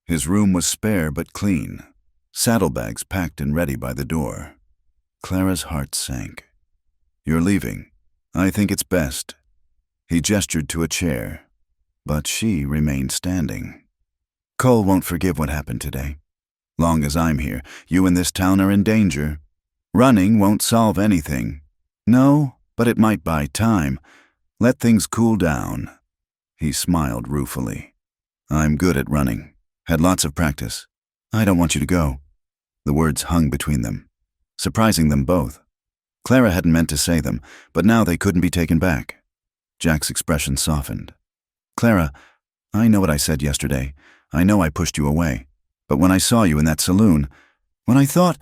His room was spare but clean, saddlebags packed and ready by the door. Clara's heart sank. You're leaving. I think it's best. He gestured to a chair, but she remained standing. Cole won't forgive what happened today. Long as I'm here, you and this town are in danger. Running won't solve anything. No, but it might buy time. Let things cool down. He smiled ruefully. I'm good at running. Had lots of practice. I don't want you to go. The words hung between them, surprising them both. Clara hadn't meant to say them, but now they couldn't be taken back. Jack's expression softened. Clara, I know what I said yesterday. I know I pushed you away. But when I saw you in that saloon, when I thought...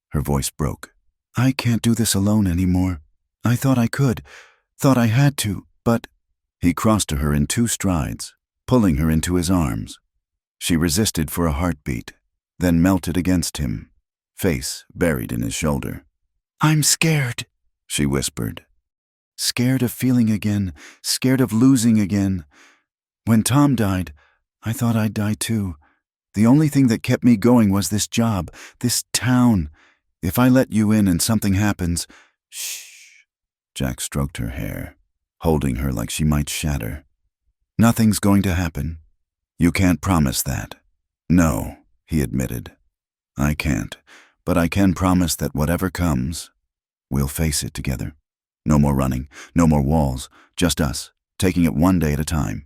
Her voice broke. I can't do this alone anymore. I thought I could, thought I had to, but... He crossed to her in 2 strides, pulling her into his arms. She resisted for a heartbeat, then melted against him, face buried in his shoulder. I'm scared, she whispered. Scared of feeling again, scared of losing again. When Tom died, I thought I'd die too. The only thing that kept me going was this job, this town. If I let you in and something happens... Shh. Jack stroked her hair, holding her like she might shatter. Nothing's going to happen. You can't promise that. No, he admitted. I can't, but I can promise that whatever comes, we'll face it together. No more running, no more walls, just us, taking it one day at a time.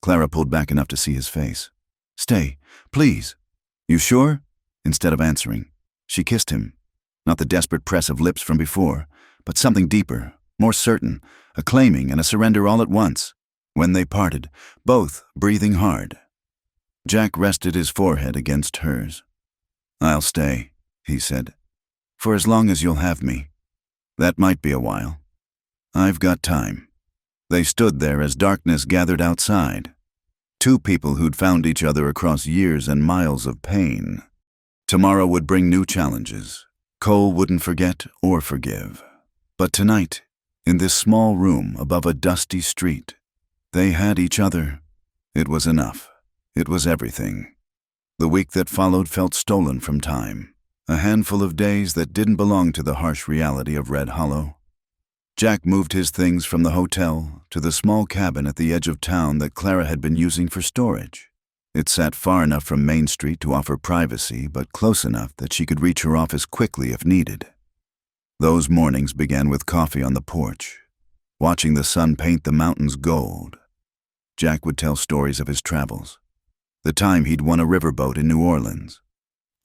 Clara pulled back enough to see his face. Stay, please. You sure? Instead of answering, she kissed him. Not the desperate press of lips from before, but something deeper, more certain, a claiming and a surrender all at once. When they parted, both breathing hard. Jack rested his forehead against hers. I'll stay, he said, for as long as you'll have me. That might be a while. I've got time. They stood there as darkness gathered outside. 2 people who'd found each other across years and miles of pain. Tomorrow would bring new challenges. Cole wouldn't forget or forgive. But tonight, in this small room above a dusty street, they had each other. It was enough. It was everything. The week that followed felt stolen from time. A handful of days that didn't belong to the harsh reality of Red Hollow. Jack moved his things from the hotel to the small cabin at the edge of town that Clara had been using for storage. It sat far enough from Main Street to offer privacy, but close enough that she could reach her office quickly if needed. Those mornings began with coffee on the porch, watching the sun paint the mountains gold. Jack would tell stories of his travels, the time he'd won a riverboat in New Orleans,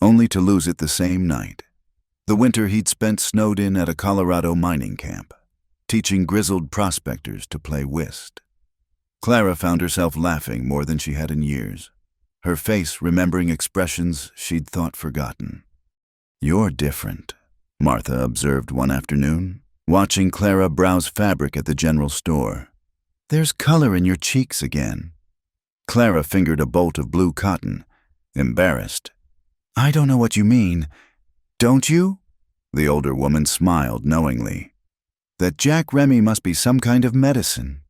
only to lose it the same night, the winter he'd spent snowed in at a Colorado mining camp, teaching grizzled prospectors to play whist. Clara found herself laughing more than she had in years, her face remembering expressions she'd thought forgotten. You're different, Martha observed one afternoon, watching Clara browse fabric at the general store. There's color in your cheeks again. Clara fingered a bolt of blue cotton. embarrassed. "I don't know what you mean. Don't you?" The older woman smiled knowingly. That Jack Remy must be some kind of medicine.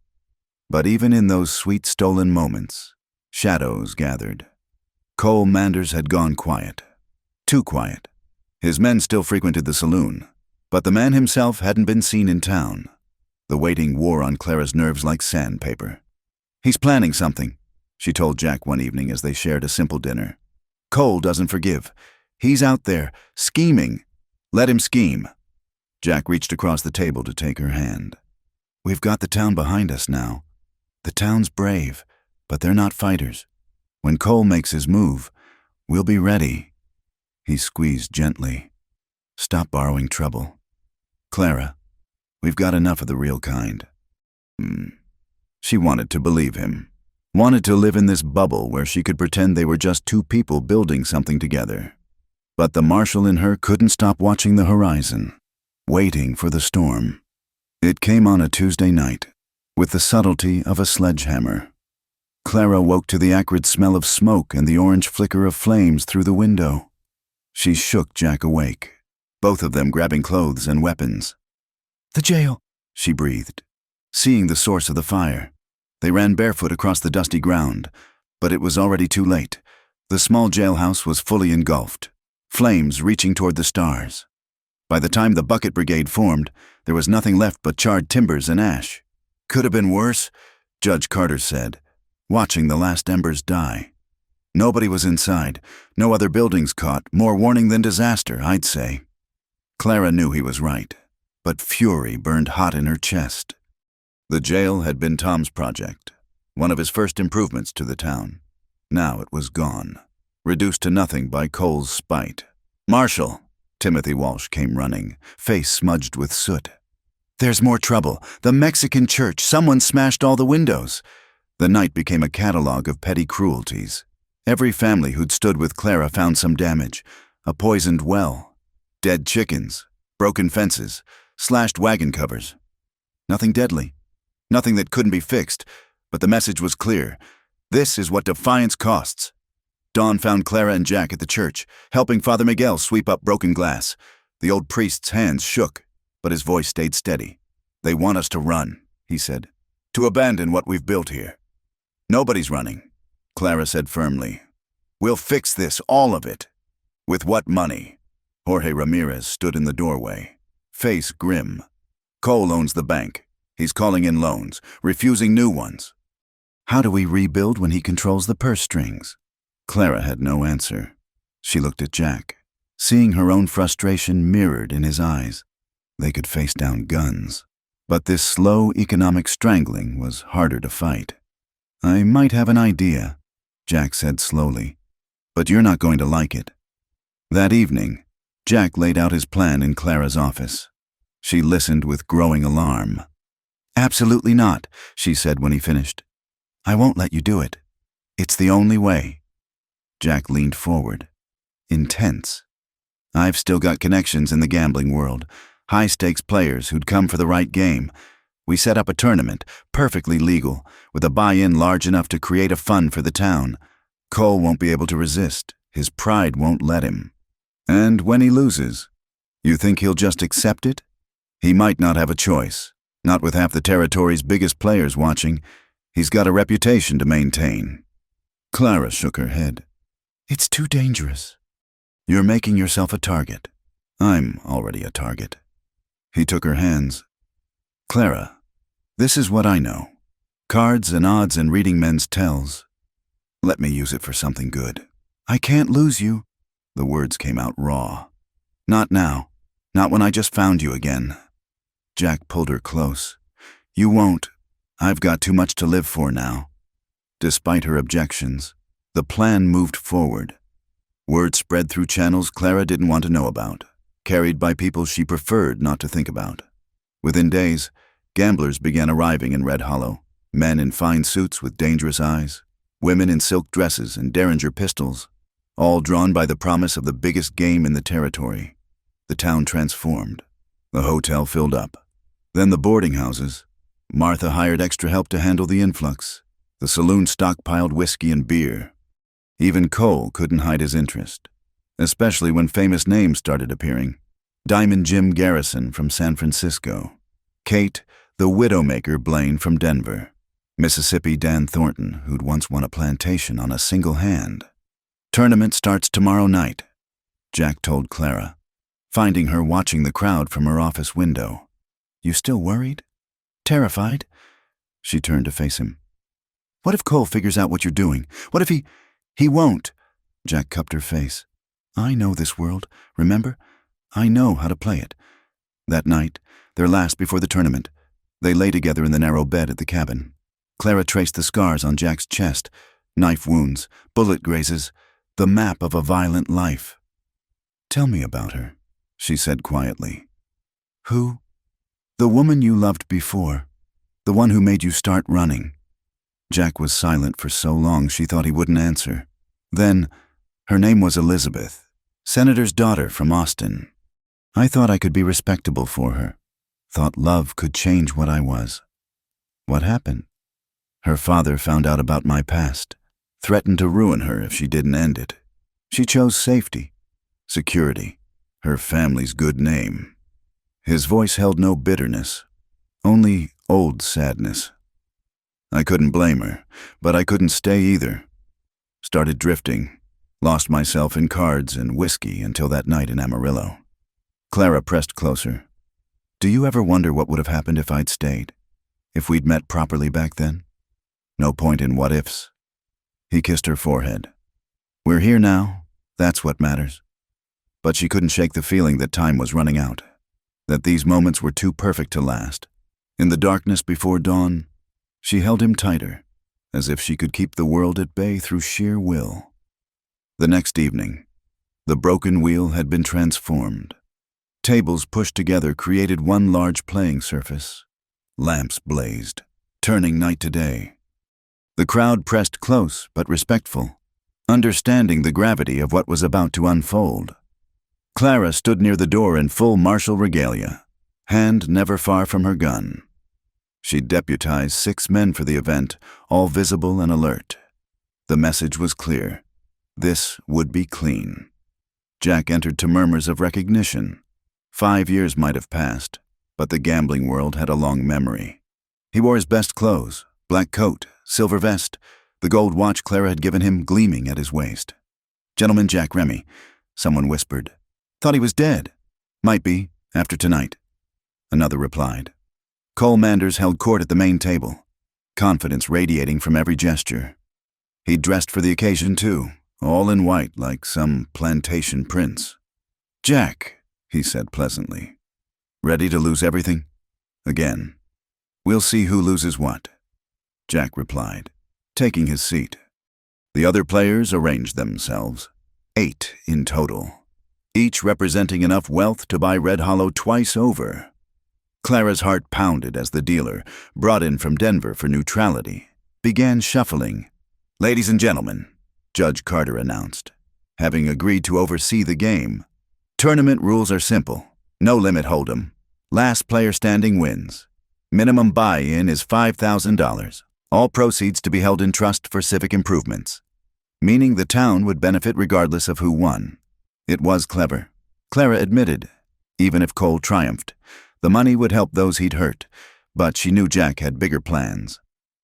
But even in those sweet stolen moments, shadows gathered. Cole Manders had gone quiet. Too quiet. His men still frequented the saloon, but the man himself hadn't been seen in town. The waiting wore on Clara's nerves like sandpaper. "He's planning something," she told Jack one evening as they shared a simple dinner. "Cole doesn't forgive. He's out there, scheming. Let him scheme." Jack reached across the table to take her hand. "We've got the town behind us now. The town's brave, but they're not fighters. When Cole makes his move, we'll be ready." He squeezed gently. "Stop borrowing trouble. Clara, we've got enough of the real kind." She wanted to believe him. Wanted to live in this bubble where she could pretend they were just two people building something together. But the Marshal in her couldn't stop watching the horizon, waiting for the storm. It came on a Tuesday night, with the subtlety of a sledgehammer. Clara woke to the acrid smell of smoke and the orange flicker of flames through the window. She shook Jack awake, both of them grabbing clothes and weapons. "The jail," she breathed, seeing the source of the fire. They ran barefoot across the dusty ground, but it was already too late. The small jailhouse was fully engulfed, flames reaching toward the stars. By the time the bucket brigade formed, there was nothing left but charred timbers and ash. "Could have been worse," Judge Carter said, watching the last embers die. "Nobody was inside, no other buildings caught, more warning than disaster, I'd say." Clara knew he was right, but fury burned hot in her chest. The jail had been Tom's project, one of his first improvements to the town. Now it was gone, reduced to nothing by Cole's spite. "Marshal!" Timothy Walsh came running, face smudged with soot. "There's more trouble. The Mexican church. Someone smashed all the windows." The night became a catalog of petty cruelties. Every family who'd stood with Clara found some damage. A poisoned well, dead chickens, broken fences, slashed wagon covers. Nothing deadly. Nothing that couldn't be fixed, but the message was clear. This is what defiance costs. Dawn found Clara and Jack at the church, helping Father Miguel sweep up broken glass. The old priest's hands shook, but his voice stayed steady. "They want us to run," he said, "to abandon what we've built here." "Nobody's running," Clara said firmly. "We'll fix this, all of it." "With what money?" Jorge Ramirez stood in the doorway, face grim. "Cole owns the bank. He's calling in loans, refusing new ones." "How do we rebuild when he controls the purse strings?" Clara had no answer. She looked at Jack, seeing her own frustration mirrored in his eyes. They could face down guns, but this slow economic strangling was harder to fight. "I might have an idea," Jack said slowly, "but you're not going to like it." That evening, Jack laid out his plan in Clara's office. She listened with growing alarm. "Absolutely not," she said when he finished. "I won't let you do it. It's the only way." Jack leaned forward, intense. "I've still got connections in the gambling world, high-stakes players who'd come for the right game. We set up a tournament, perfectly legal, with a buy-in large enough to create a fund for the town. Cole won't be able to resist. His pride won't let him. And when he loses, you think he'll just accept it? He might not have a choice, not with half the territory's biggest players watching. He's got a reputation to maintain." Clara shook her head. "It's too dangerous." "You're making yourself a target. I'm already a target." He took her hands. "Clara, this is what I know. Cards and odds and reading men's tells. Let me use it for something good." "I can't lose you." The words came out raw. "Not now. Not when I just found you again." Jack pulled her close. "You won't. I've got too much to live for now." Despite her objections, the plan moved forward. Word spread through channels Clara didn't want to know about, carried by people she preferred not to think about. Within days, gamblers began arriving in Red Hollow, men in fine suits with dangerous eyes, women in silk dresses and Derringer pistols, all drawn by the promise of the biggest game in the territory. The town transformed. The hotel filled up. Then the boarding houses. Martha hired extra help to handle the influx. The saloon stockpiled whiskey and beer. Even Cole couldn't hide his interest, especially when famous names started appearing. Diamond Jim Garrison from San Francisco, Kate, the Widowmaker Blaine from Denver, Mississippi Dan Thornton, who'd once won a plantation on a single hand. Tournament starts tomorrow night, Jack told Clara, finding her watching the crowd from her office window. You still worried? Terrified? She turned to face him. What if Cole figures out what you're doing? What if he won't? Jack cupped her face. I know this world, remember? I know how to play it. That night, their last before the tournament, they lay together in the narrow bed at the cabin. Clara traced the scars on Jack's chest, knife wounds, bullet grazes, the map of a violent life. Tell me about her, she said quietly. Who? The woman you loved before, the one who made you start running. Jack was silent for so long she thought he wouldn't answer. Then, her name was Elizabeth, Senator's daughter from Austin. I thought I could be respectable for her, thought love could change what I was. What happened? Her father found out about my past, threatened to ruin her if she didn't end it. She chose safety, security, her family's good name. His voice held no bitterness, only old sadness. I couldn't blame her, but I couldn't stay either. Started drifting, lost myself in cards and whiskey until that night in Amarillo. Clara pressed closer. Do you ever wonder what would have happened if I'd stayed? If we'd met properly back then? No point in what-ifs. He kissed her forehead. We're here now, that's what matters. But she couldn't shake the feeling that time was running out, that these moments were too perfect to last. In the darkness before dawn, she held him tighter, as if she could keep the world at bay through sheer will. The next evening, the broken wheel had been transformed. Tables pushed together created one large playing surface. Lamps blazed, turning night to day. The crowd pressed close but respectful, understanding the gravity of what was about to unfold. Clara stood near the door in full Marshal regalia, hand never far from her gun. She'd deputized 6 men for the event, all visible and alert. The message was clear. This would be clean. Jack entered to murmurs of recognition. 5 years might have passed, but the gambling world had a long memory. He wore his best clothes, black coat, silver vest, the gold watch Clara had given him gleaming at his waist. Gentleman Jack Remy, someone whispered. Thought he was dead. Might be, after tonight. Another replied. Cole Manders held court at the main table, confidence radiating from every gesture. He'd dressed for the occasion too, all in white like some plantation prince. Jack, he said pleasantly. Ready to lose everything? Again. We'll see who loses what, Jack replied, taking his seat. The other players arranged themselves, 8 in total, each representing enough wealth to buy Red Hollow twice over. Clara's heart pounded as the dealer, brought in from Denver for neutrality, began shuffling. Ladies and gentlemen, Judge Carter announced, having agreed to oversee the game. Tournament rules are simple. No limit hold'em. Last player standing wins. Minimum buy-in is $5,000. All proceeds to be held in trust for civic improvements. Meaning the town would benefit regardless of who won. It was clever. Clara admitted. Even if Cole triumphed, the money would help those he'd hurt, but she knew Jack had bigger plans.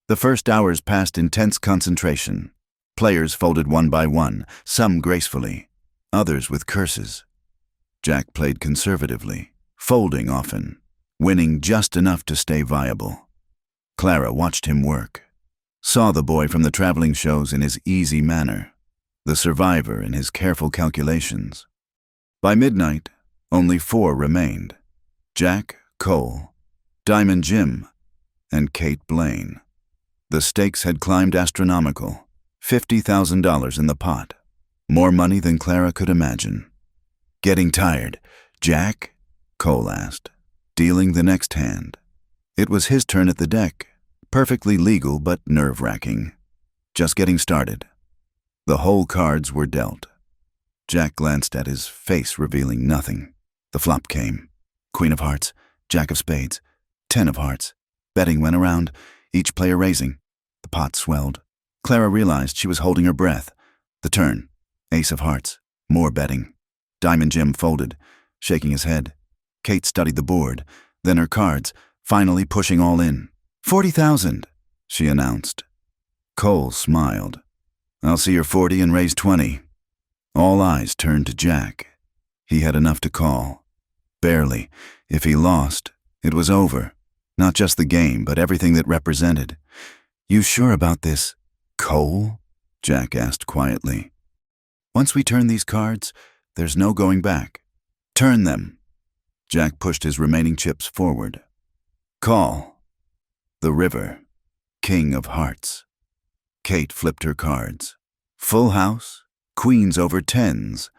The first hours passed in tense concentration. Players folded one by one, some gracefully, others with curses. Jack played conservatively, folding often, winning just enough to stay viable. Clara watched him work, saw the boy from the traveling shows in his easy manner, the survivor in his careful calculations. By midnight, only 4 remained. Jack, Cole, Diamond Jim, and Kate Blaine. The stakes had climbed astronomical, $50,000 in the pot, more money than Clara could imagine. Getting tired, Jack? Cole asked, dealing the next hand. It was his turn at the deck, perfectly legal but nerve-wracking. Just getting started. The whole cards were dealt. Jack glanced at his face, revealing nothing. The flop came. Queen of hearts, Jack of spades, 10 of hearts. Betting went around, each player raising. The pot swelled. Clara realized she was holding her breath. The turn. Ace of hearts. More betting. Diamond Jim folded, shaking his head. Kate studied the board, then her cards, finally pushing all in. 40,000, she announced. Cole smiled. I'll see your 40 and raise 20. All eyes turned to Jack. He had enough to call. Barely. If he lost, it was over. Not just the game, but everything that represented. You sure about this, Cole? Jack asked quietly. Once we turn these cards, there's no going back. Turn them. Jack pushed his remaining chips forward. Call. The river. King of hearts. Kate flipped her cards. Full house, queens over tens,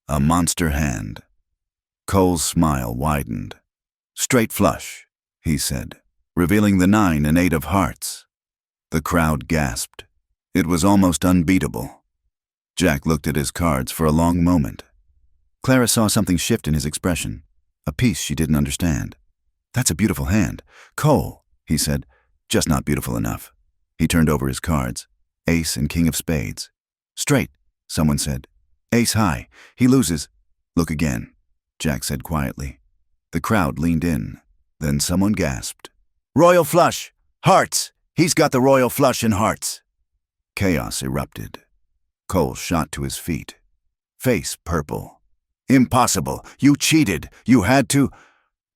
a monster hand. Cole's smile widened. Straight flush, he said, revealing the 9 and 8 of hearts. The crowd gasped. It was almost unbeatable. Jack looked at his cards for a long moment. Clara saw something shift in his expression, a piece she didn't understand. That's a beautiful hand. Cole, he said, just not beautiful enough. He turned over his cards. Ace and king of spades. Straight, someone said. Ace high. He loses. Look again, Jack said quietly. The crowd leaned in. Then someone gasped. Royal flush! Hearts! He's got the royal flush in hearts! Chaos erupted. Cole shot to his feet. Face purple. Impossible! You cheated! You had to...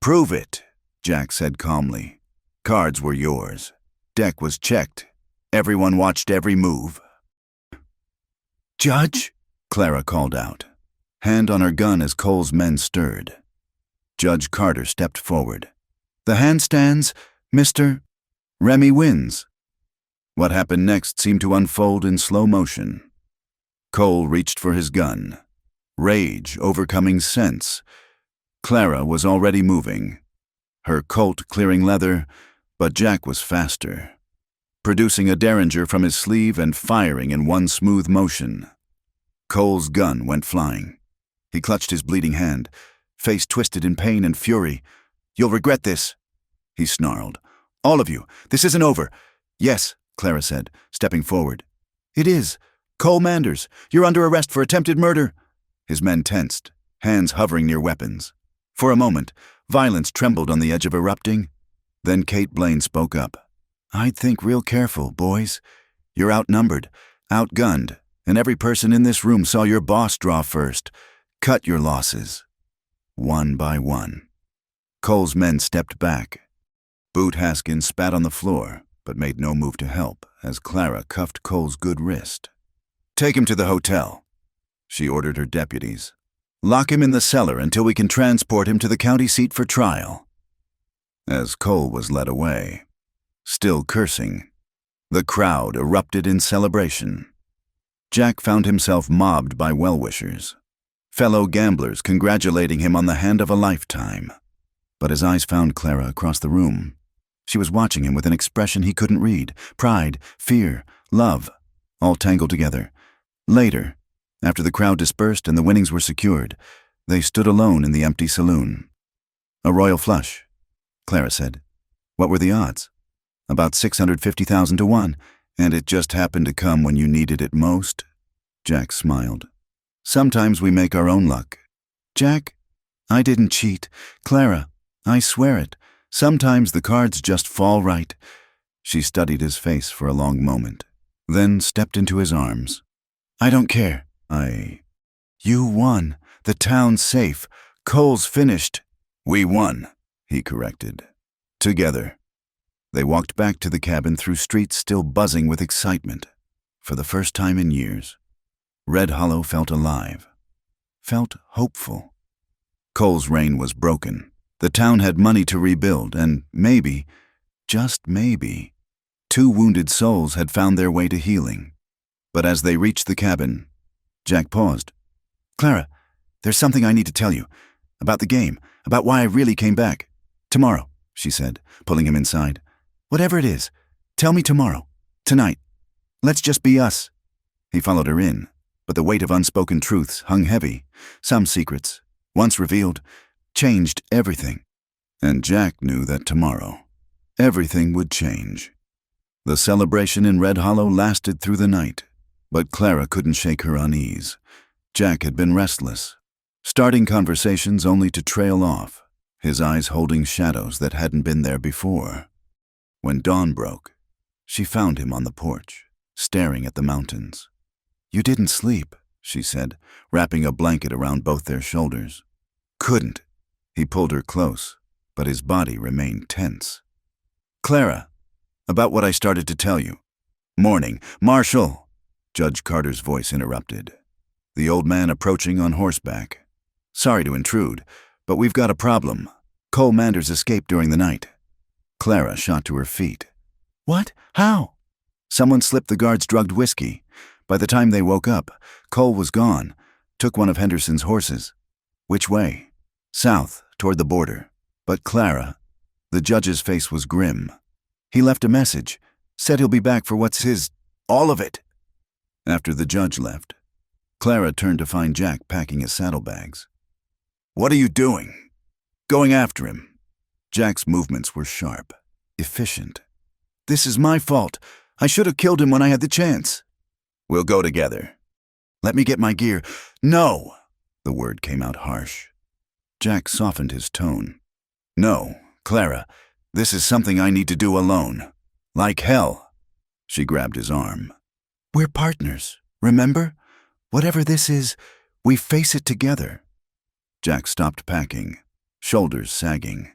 Prove it, Jack said calmly. Cards were yours. Deck was checked. Everyone watched every move. Judge? Clara called out. Hand on her gun as Cole's men stirred. Judge Carter stepped forward. The hand stands, Mr. Remy wins. What happened next seemed to unfold in slow motion. Cole reached for his gun. Rage overcoming sense. Clara was already moving. Her Colt clearing leather, but Jack was faster. Producing a derringer from his sleeve and firing in one smooth motion. Cole's gun went flying. He clutched his bleeding hand, face twisted in pain and fury. You'll regret this, he snarled. All of you, this isn't over. Yes, Clara said, stepping forward. It is. Cole Manders, you're under arrest for attempted murder. His men tensed, hands hovering near weapons. For a moment, violence trembled on the edge of erupting. Then Kate Blaine spoke up. I'd think real careful, boys. You're outnumbered, outgunned, and every person in this room saw your boss draw first. Cut your losses. One by one. Cole's men stepped back. Boot Haskins spat on the floor, but made no move to help as Clara cuffed Cole's good wrist. Take him to the hotel, she ordered her deputies. Lock him in the cellar until we can transport him to the county seat for trial. As Cole was led away, still cursing, the crowd erupted in celebration. Jack found himself mobbed by well-wishers, fellow gamblers congratulating him on the hand of a lifetime. But his eyes found Clara across the room. She was watching him with an expression he couldn't read. Pride, fear, love, all tangled together. Later, after the crowd dispersed and the winnings were secured, they stood alone in the empty saloon. A royal flush, Clara said. What were the odds? About 650,000 to 1, and it just happened to come when you needed it most? Jack smiled. Sometimes we make our own luck. Jack, I didn't cheat. Clara, I swear it. Sometimes the cards just fall right. She studied his face for a long moment, then stepped into his arms. I don't care. You won. The town's safe. Cole's finished. We won, he corrected. Together. They walked back to the cabin through streets still buzzing with excitement. For the first time in years, Red Hollow felt alive. Felt hopeful. Cole's reign was broken. The town had money to rebuild, and maybe, just maybe, 2 wounded souls had found their way to healing. But as they reached the cabin, Jack paused. Clara, there's something I need to tell you. About the game, about why I really came back. Tomorrow, she said, pulling him inside. Whatever it is, tell me tomorrow. Tonight. Let's just be us. He followed her in, but the weight of unspoken truths hung heavy. Some secrets, once revealed, changed everything. And Jack knew that tomorrow, everything would change. The celebration in Red Hollow lasted through the night. But Clara couldn't shake her unease. Jack had been restless, starting conversations only to trail off, his eyes holding shadows that hadn't been there before. When dawn broke, she found him on the porch, staring at the mountains. "You didn't sleep," she said, wrapping a blanket around both their shoulders. "Couldn't." He pulled her close, but his body remained tense. "Clara, about what I started to tell you." "Morning, Marshal!" Judge Carter's voice interrupted. The old man approaching on horseback. "Sorry to intrude, but we've got a problem. Cole Manders escaped during the night." Clara shot to her feet. "What? How?" "Someone slipped the guards drugged whiskey. By the time they woke up, Cole was gone, took one of Henderson's horses." "Which way?" "South, toward the border." "But Clara," the judge's face was grim. "He left a message, said he'll be back for what's his, all of it." After the judge left, Clara turned to find Jack packing his saddlebags. "What are you doing?" "Going after him." Jack's movements were sharp, efficient. "This is my fault. I should have killed him when I had the chance." "We'll go together." "Let me get my gear." "No!" The word came out harsh. Jack softened his tone. "No, Clara, this is something I need to do alone. Like hell." She grabbed his arm. "We're partners, remember? Whatever this is, we face it together." Jack stopped packing, shoulders sagging.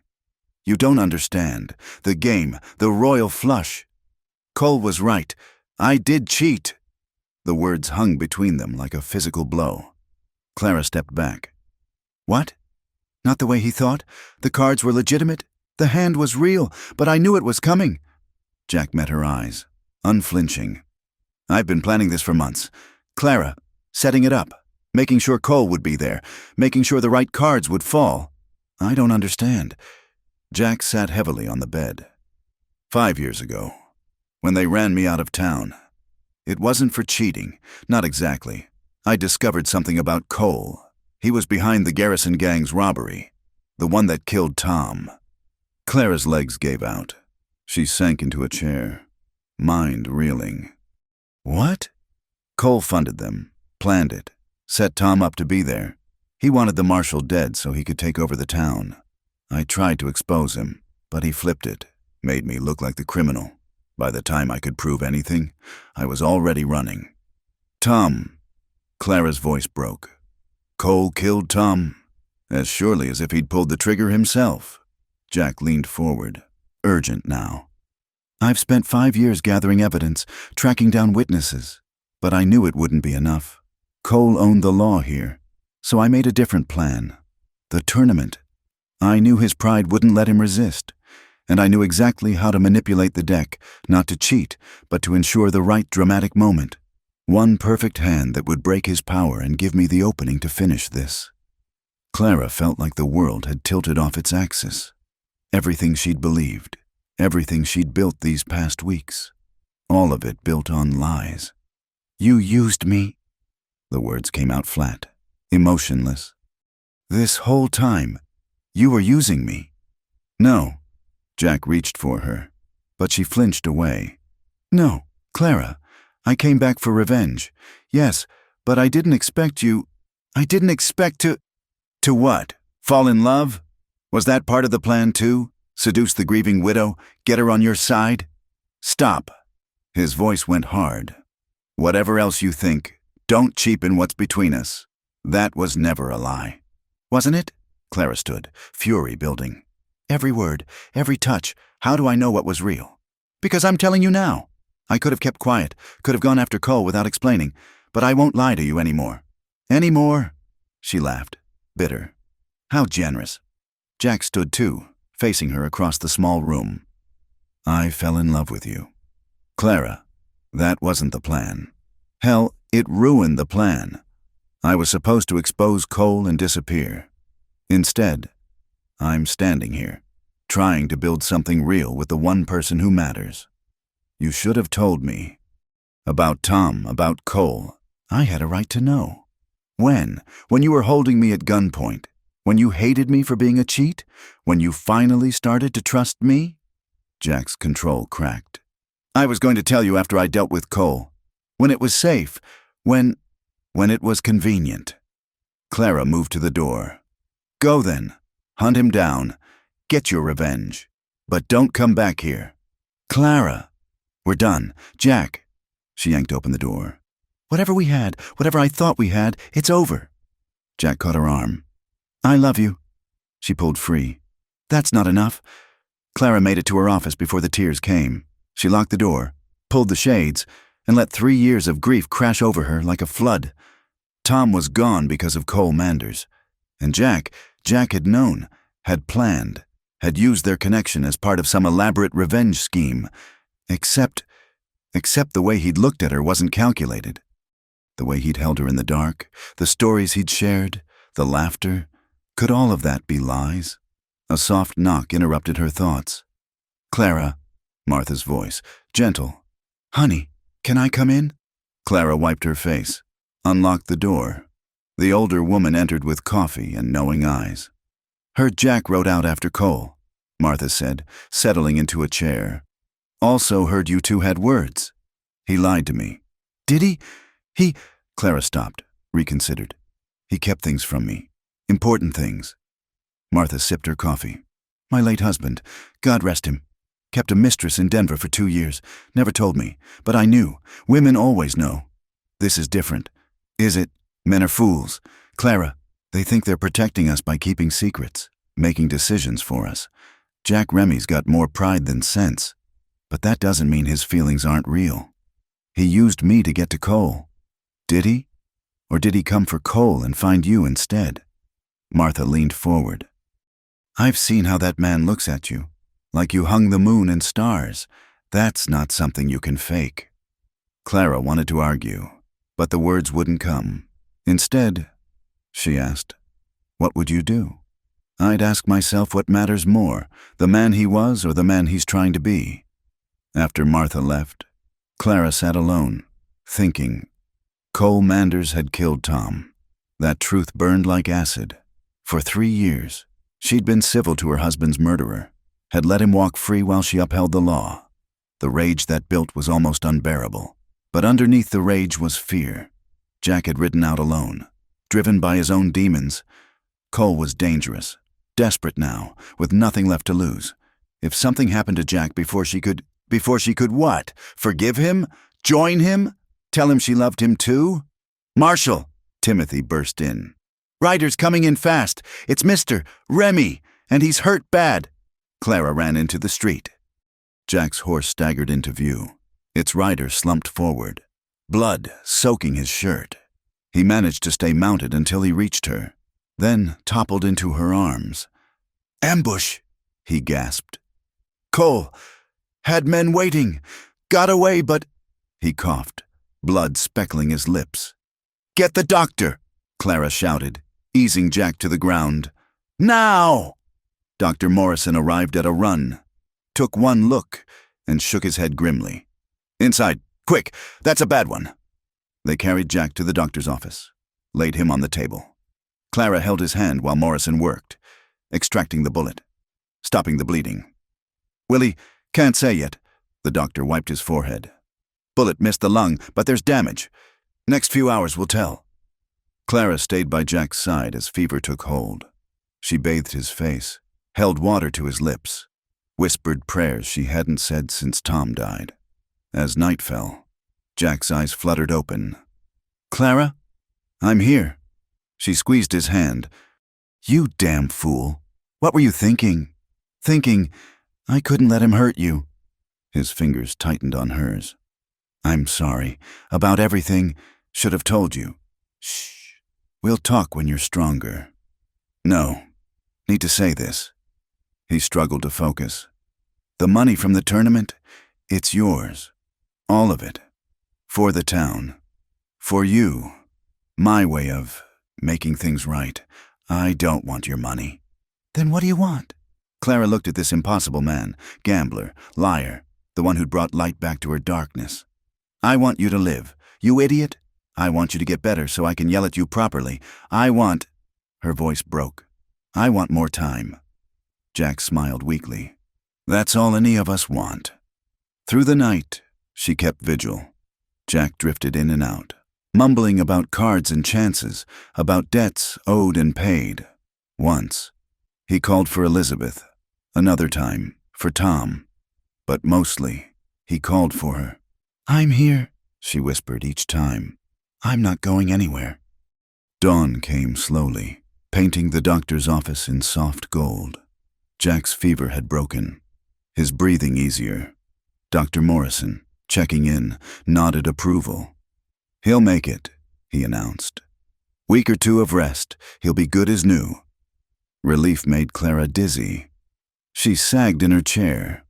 "You don't understand. The game, the royal flush. Cole was right. I did cheat." The words hung between them like a physical blow. Clara stepped back. "What? Not the way he thought? The cards were legitimate? The hand was real, but I knew it was coming." Jack met her eyes, unflinching. "I've been planning this for months. Clara, setting it up, making sure Cole would be there, making sure the right cards would fall. I don't understand." Jack sat heavily on the bed. 5 years ago, when they ran me out of town. It wasn't for cheating, not exactly. I discovered something about Cole. He was behind the Garrison gang's robbery, the one that killed Tom. Clara's legs gave out. She sank into a chair, mind reeling. "What?" "Cole funded them, planned it, set Tom up to be there. He wanted the Marshal dead so he could take over the town. I tried to expose him, but he flipped it, made me look like the criminal. By the time I could prove anything, I was already running." "Tom," Clara's voice broke. "Cole killed Tom, as surely as if he'd pulled the trigger himself." Jack leaned forward, urgent now. "I've spent 5 years gathering evidence, tracking down witnesses, but I knew it wouldn't be enough. Cole owned the law here, so I made a different plan. The tournament. I knew his pride wouldn't let him resist, and I knew exactly how to manipulate the deck, not to cheat, but to ensure the right dramatic moment. One perfect hand that would break his power and give me the opening to finish this." Clara felt like the world had tilted off its axis. Everything she'd believed, everything she'd built these past weeks, all of it built on lies. "You used me." The words came out flat, emotionless. "This whole time, you were using me." "No." Jack reached for her, but she flinched away. "No, Clara, I came back for revenge. Yes, but I didn't expect you. I didn't expect to—" "To what? Fall in love? Was that part of the plan too? Seduce the grieving widow, get her on your side?" "Stop." His voice went hard. "Whatever else you think, don't cheapen what's between us. That was never a lie." "Wasn't it?" Clara stood, fury building. "Every word, every touch. How do I know what was real?" "Because I'm telling you now. I could have kept quiet, could have gone after Cole without explaining, but I won't lie to you anymore." "Anymore?" She laughed, bitter. "How generous." Jack stood too, facing her across the small room. "I fell in love with you. Clara, that wasn't the plan. Hell, it ruined the plan. I was supposed to expose Cole and disappear. Instead, I'm standing here, trying to build something real with the one person who matters. You should have told me. About Tom, about Cole. I had a right to know. When? When you were holding me at gunpoint? When you hated me for being a cheat? When you finally started to trust me?" Jack's control cracked. "I was going to tell you after I dealt with Cole." When it was safe. When it was convenient. Clara moved to the door. Go then. Hunt him down. Get your revenge. But don't come back here. Clara. We're done. Jack. She yanked open the door. Whatever we had, whatever I thought we had, it's over. Jack caught her arm. I love you. She pulled free. That's not enough. Clara made it to her office before the tears came. She locked the door, pulled the shades, and let 3 years of grief crash over her like a flood. Tom was gone because of Cole Manders. And Jack had known, had planned, had used their connection as part of some elaborate revenge scheme. Except the way he'd looked at her wasn't calculated. The way he'd held her in the dark, the stories he'd shared, the laughter. Could all of that be lies? A soft knock interrupted her thoughts. Clara, Martha's voice, gentle. Honey, can I come in? Clara wiped her face, unlocked the door. The older woman entered with coffee and knowing eyes. Heard Jack rode out after Cole, Martha said, settling into a chair. Also heard you two had words. He lied to me. Did he? Clara stopped, reconsidered. He kept things from me. Important things. Martha sipped her coffee. My late husband, God rest him, kept a mistress in Denver for 2 years. Never told me, but I knew. Women always know. This is different. Is it? Men are fools. Clara, they think they're protecting us by keeping secrets, making decisions for us. Jack Remy's got more pride than sense. But that doesn't mean his feelings aren't real. He used me to get to Cole. Did he? Or did he come for Cole and find you instead? Martha leaned forward. I've seen how that man looks at you, like you hung the moon and stars. That's not something you can fake. Clara wanted to argue, but the words wouldn't come. Instead, she asked, what would you do? I'd ask myself what matters more, the man he was or the man he's trying to be. After Martha left, Clara sat alone, thinking. Cole Manders had killed Tom. That truth burned like acid. For 3 years, she'd been civil to her husband's murderer, had let him walk free while she upheld the law. The rage that built was almost unbearable. But underneath the rage was fear. Jack had ridden out alone, driven by his own demons. Cole was dangerous, desperate now, with nothing left to lose. If something happened to Jack before she could what? Forgive him? Join him? Tell him she loved him too? Marshal! Timothy burst in. Ryder's coming in fast. It's Mr. Remy, and he's hurt bad. Clara ran into the street. Jack's horse staggered into view. Its rider slumped forward, blood soaking his shirt. He managed to stay mounted until he reached her, then toppled into her arms. Ambush, he gasped. Cole had men waiting. Got away, but... He coughed, blood speckling his lips. Get the doctor, Clara shouted, easing Jack to the ground. Now! Dr. Morrison arrived at a run, took one look, and shook his head grimly. Inside, quick, that's a bad one. They carried Jack to the doctor's office, laid him on the table. Clara held his hand while Morrison worked, extracting the bullet, stopping the bleeding. Willie, can't say yet. The doctor wiped his forehead. Bullet missed the lung, but there's damage. Next few hours will tell. Clara stayed by Jack's side as fever took hold. She bathed his face, held water to his lips, whispered prayers she hadn't said since Tom died. As night fell, Jack's eyes fluttered open. Clara? I'm here. She squeezed his hand. You damn fool. What were you thinking? Thinking I couldn't let him hurt you. His fingers tightened on hers. I'm sorry. About everything. Should have told you. Shh. We'll talk when you're stronger. No. Need to say this. He struggled to focus. The money from the tournament, it's yours. All of it. For the town. For you. My way of making things right. I don't want your money. Then what do you want? Clara looked at this impossible man, gambler, liar, the one who'd brought light back to her darkness. I want you to live. You idiot. I want you to get better so I can yell at you properly. I want... Her voice broke. I want more time. Jack smiled weakly. That's all any of us want. Through the night, she kept vigil. Jack drifted in and out, mumbling about cards and chances, about debts owed and paid. Once, he called for Elizabeth. Another time, for Tom. But mostly, he called for her. "I'm here," she whispered each time. "I'm not going anywhere." Dawn came slowly, painting the doctor's office in soft gold. Jack's fever had broken, his breathing easier. Dr. Morrison, checking in, nodded approval. "He'll make it," he announced. "Week or two of rest, he'll be good as new." Relief made Clara dizzy. She sagged in her chair,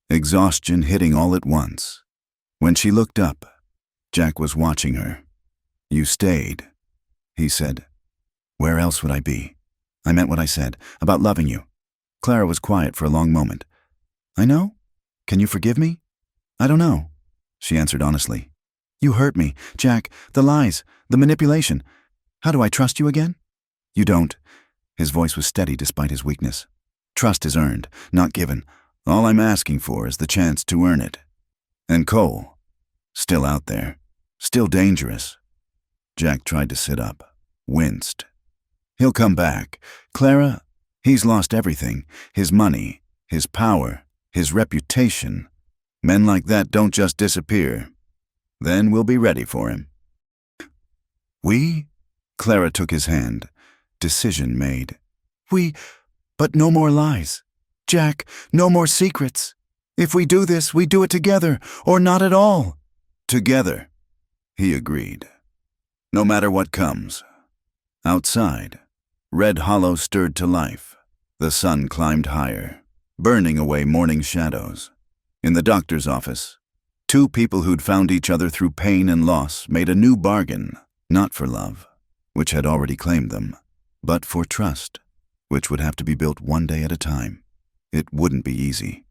exhaustion hitting all at once. When she looked up, Jack was watching her. "You stayed," he said. "Where else would I be? I meant what I said, about loving you." Clara was quiet for a long moment. "I know? Can you forgive me?" "I don't know," she answered honestly. "You hurt me, Jack, the lies, the manipulation. How do I trust you again?" "You don't." His voice was steady despite his weakness. "Trust is earned, not given. All I'm asking for is the chance to earn it. And Cole, still out there, still dangerous." Jack tried to sit up, winced. "He'll come back. Clara, he's lost everything. His money, his power, his reputation. Men like that don't just disappear. Then we'll be ready for him." "We?" Clara took his hand. Decision made. But no more lies. Jack, no more secrets. If we do this, we do it together, or not at all." "Together," he agreed. "No matter what comes." Outside, Red Hollow stirred to life. The sun climbed higher, burning away morning shadows. In the doctor's office, two people who'd found each other through pain and loss made a new bargain, not for love, which had already claimed them, but for trust, which would have to be built one day at a time. It wouldn't be easy.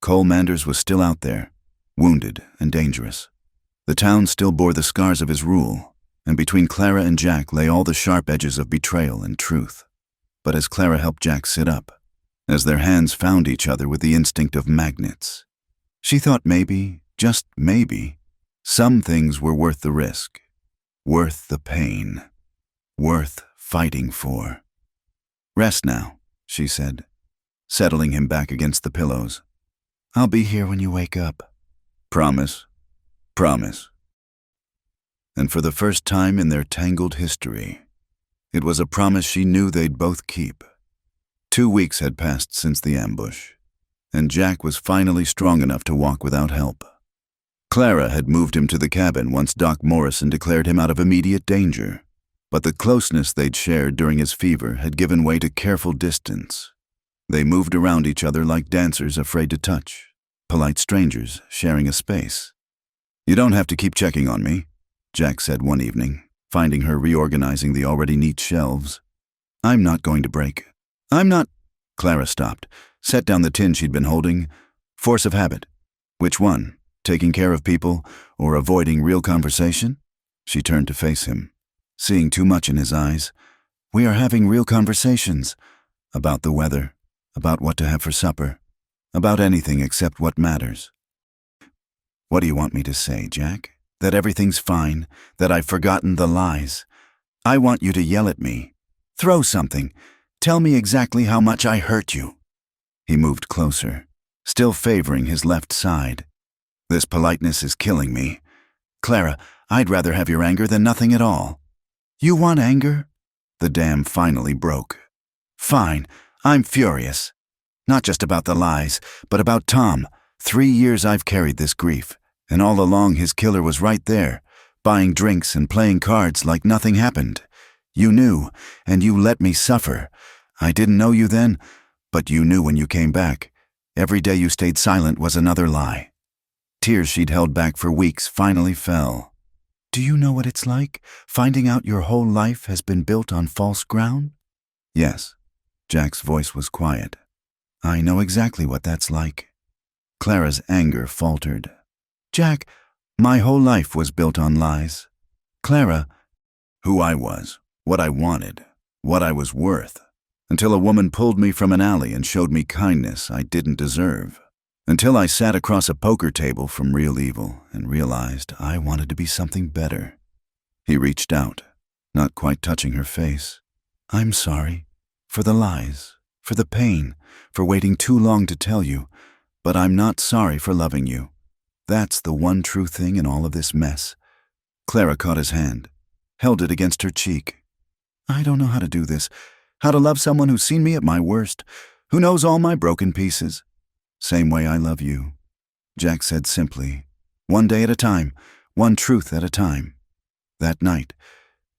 Cole Manders was still out there, wounded and dangerous. The town still bore the scars of his rule, and between Clara and Jack lay all the sharp edges of betrayal and truth. But as Clara helped Jack sit up, as their hands found each other with the instinct of magnets, she thought maybe, just maybe, some things were worth the risk, worth the pain, worth fighting for. "Rest now," she said, settling him back against the pillows. "I'll be here when you wake up." "Promise?" "Promise." And for the first time in their tangled history, it was a promise she knew they'd both keep. 2 weeks had passed since the ambush, and Jack was finally strong enough to walk without help. Clara had moved him to the cabin once Doc Morrison declared him out of immediate danger, but the closeness they'd shared during his fever had given way to careful distance. They moved around each other like dancers afraid to touch, polite strangers sharing a space. "You don't have to keep checking on me," Jack said one evening, finding her reorganizing the already neat shelves. "I'm not going to break. I'm not—" Clara stopped, set down the tin she'd been holding. "Force of habit. Which one? Taking care of people or avoiding real conversation?" She turned to face him, seeing too much in his eyes. "We are having real conversations. About the weather, about what to have for supper, about anything except what matters." "What do you want me to say, Jack? That everything's fine, that I've forgotten the lies? I want you to yell at me. Throw something. Tell me exactly how much I hurt you." He moved closer, still favoring his left side. "This politeness is killing me. Clara, I'd rather have your anger than nothing at all." "You want anger?" The dam finally broke. "Fine, I'm furious. Not just about the lies, but about Tom. 3 years I've carried this grief, and all along his killer was right there, buying drinks and playing cards like nothing happened. You knew, and you let me suffer. I didn't know you then, but you knew when you came back. Every day you stayed silent was another lie." Tears she'd held back for weeks finally fell. "Do you know what it's like, finding out your whole life has been built on false ground?" "Yes." Jack's voice was quiet. "I know exactly what that's like." Clara's anger faltered. "Jack, my whole life was built on lies. Clara—" "Who I was, what I wanted, what I was worth, until a woman pulled me from an alley and showed me kindness I didn't deserve. Until I sat across a poker table from real evil and realized I wanted to be something better. He reached out, not quite touching her face. I'm sorry. For the lies, for the pain, for waiting too long to tell you, but I'm not sorry for loving you. That's the one true thing in all of this mess. Clara caught his hand, held it against her cheek. I don't know how to do this, how to love someone who's seen me at my worst, who knows all my broken pieces. Same way I love you, Jack said simply, one day at a time, one truth at a time. That night,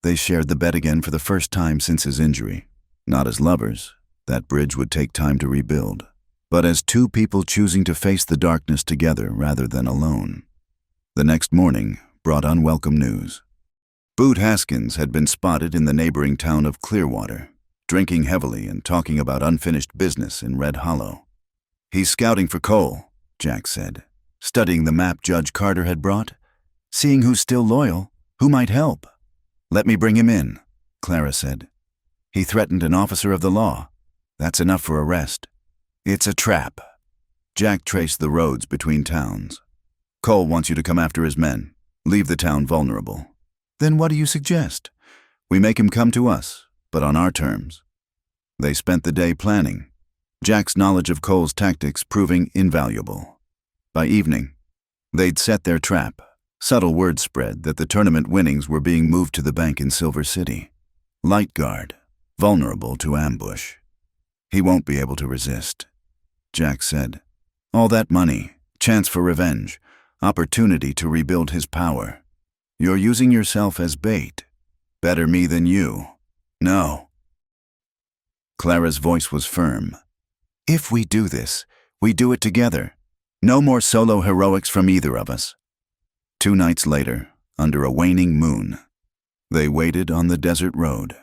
they shared the bed again for the first time since his injury. Not as lovers, that bridge would take time to rebuild, but as two people choosing to face the darkness together rather than alone. The next morning brought unwelcome news. Boot Haskins had been spotted in the neighboring town of Clearwater, drinking heavily and talking about unfinished business in Red Hollow. He's scouting for coal, Jack said, studying the map Judge Carter had brought, seeing who's still loyal, who might help. Let me bring him in, Clara said. He threatened an officer of the law. That's enough for arrest. It's a trap. Jack traced the roads between towns. Cole wants you to come after his men, leave the town vulnerable. Then what do you suggest? We make him come to us, but on our terms. They spent the day planning, Jack's knowledge of Cole's tactics proving invaluable. By evening, they'd set their trap. Subtle word spread that the tournament winnings were being moved to the bank in Silver City. Light guard, vulnerable to ambush. He won't be able to resist, Jack said. All that money, chance for revenge, opportunity to rebuild his power. You're using yourself as bait. Better me than you. No. Clara's voice was firm. If we do this, we do it together. No more solo heroics from either of us. 2 nights later, under a waning moon, they waited on the desert road.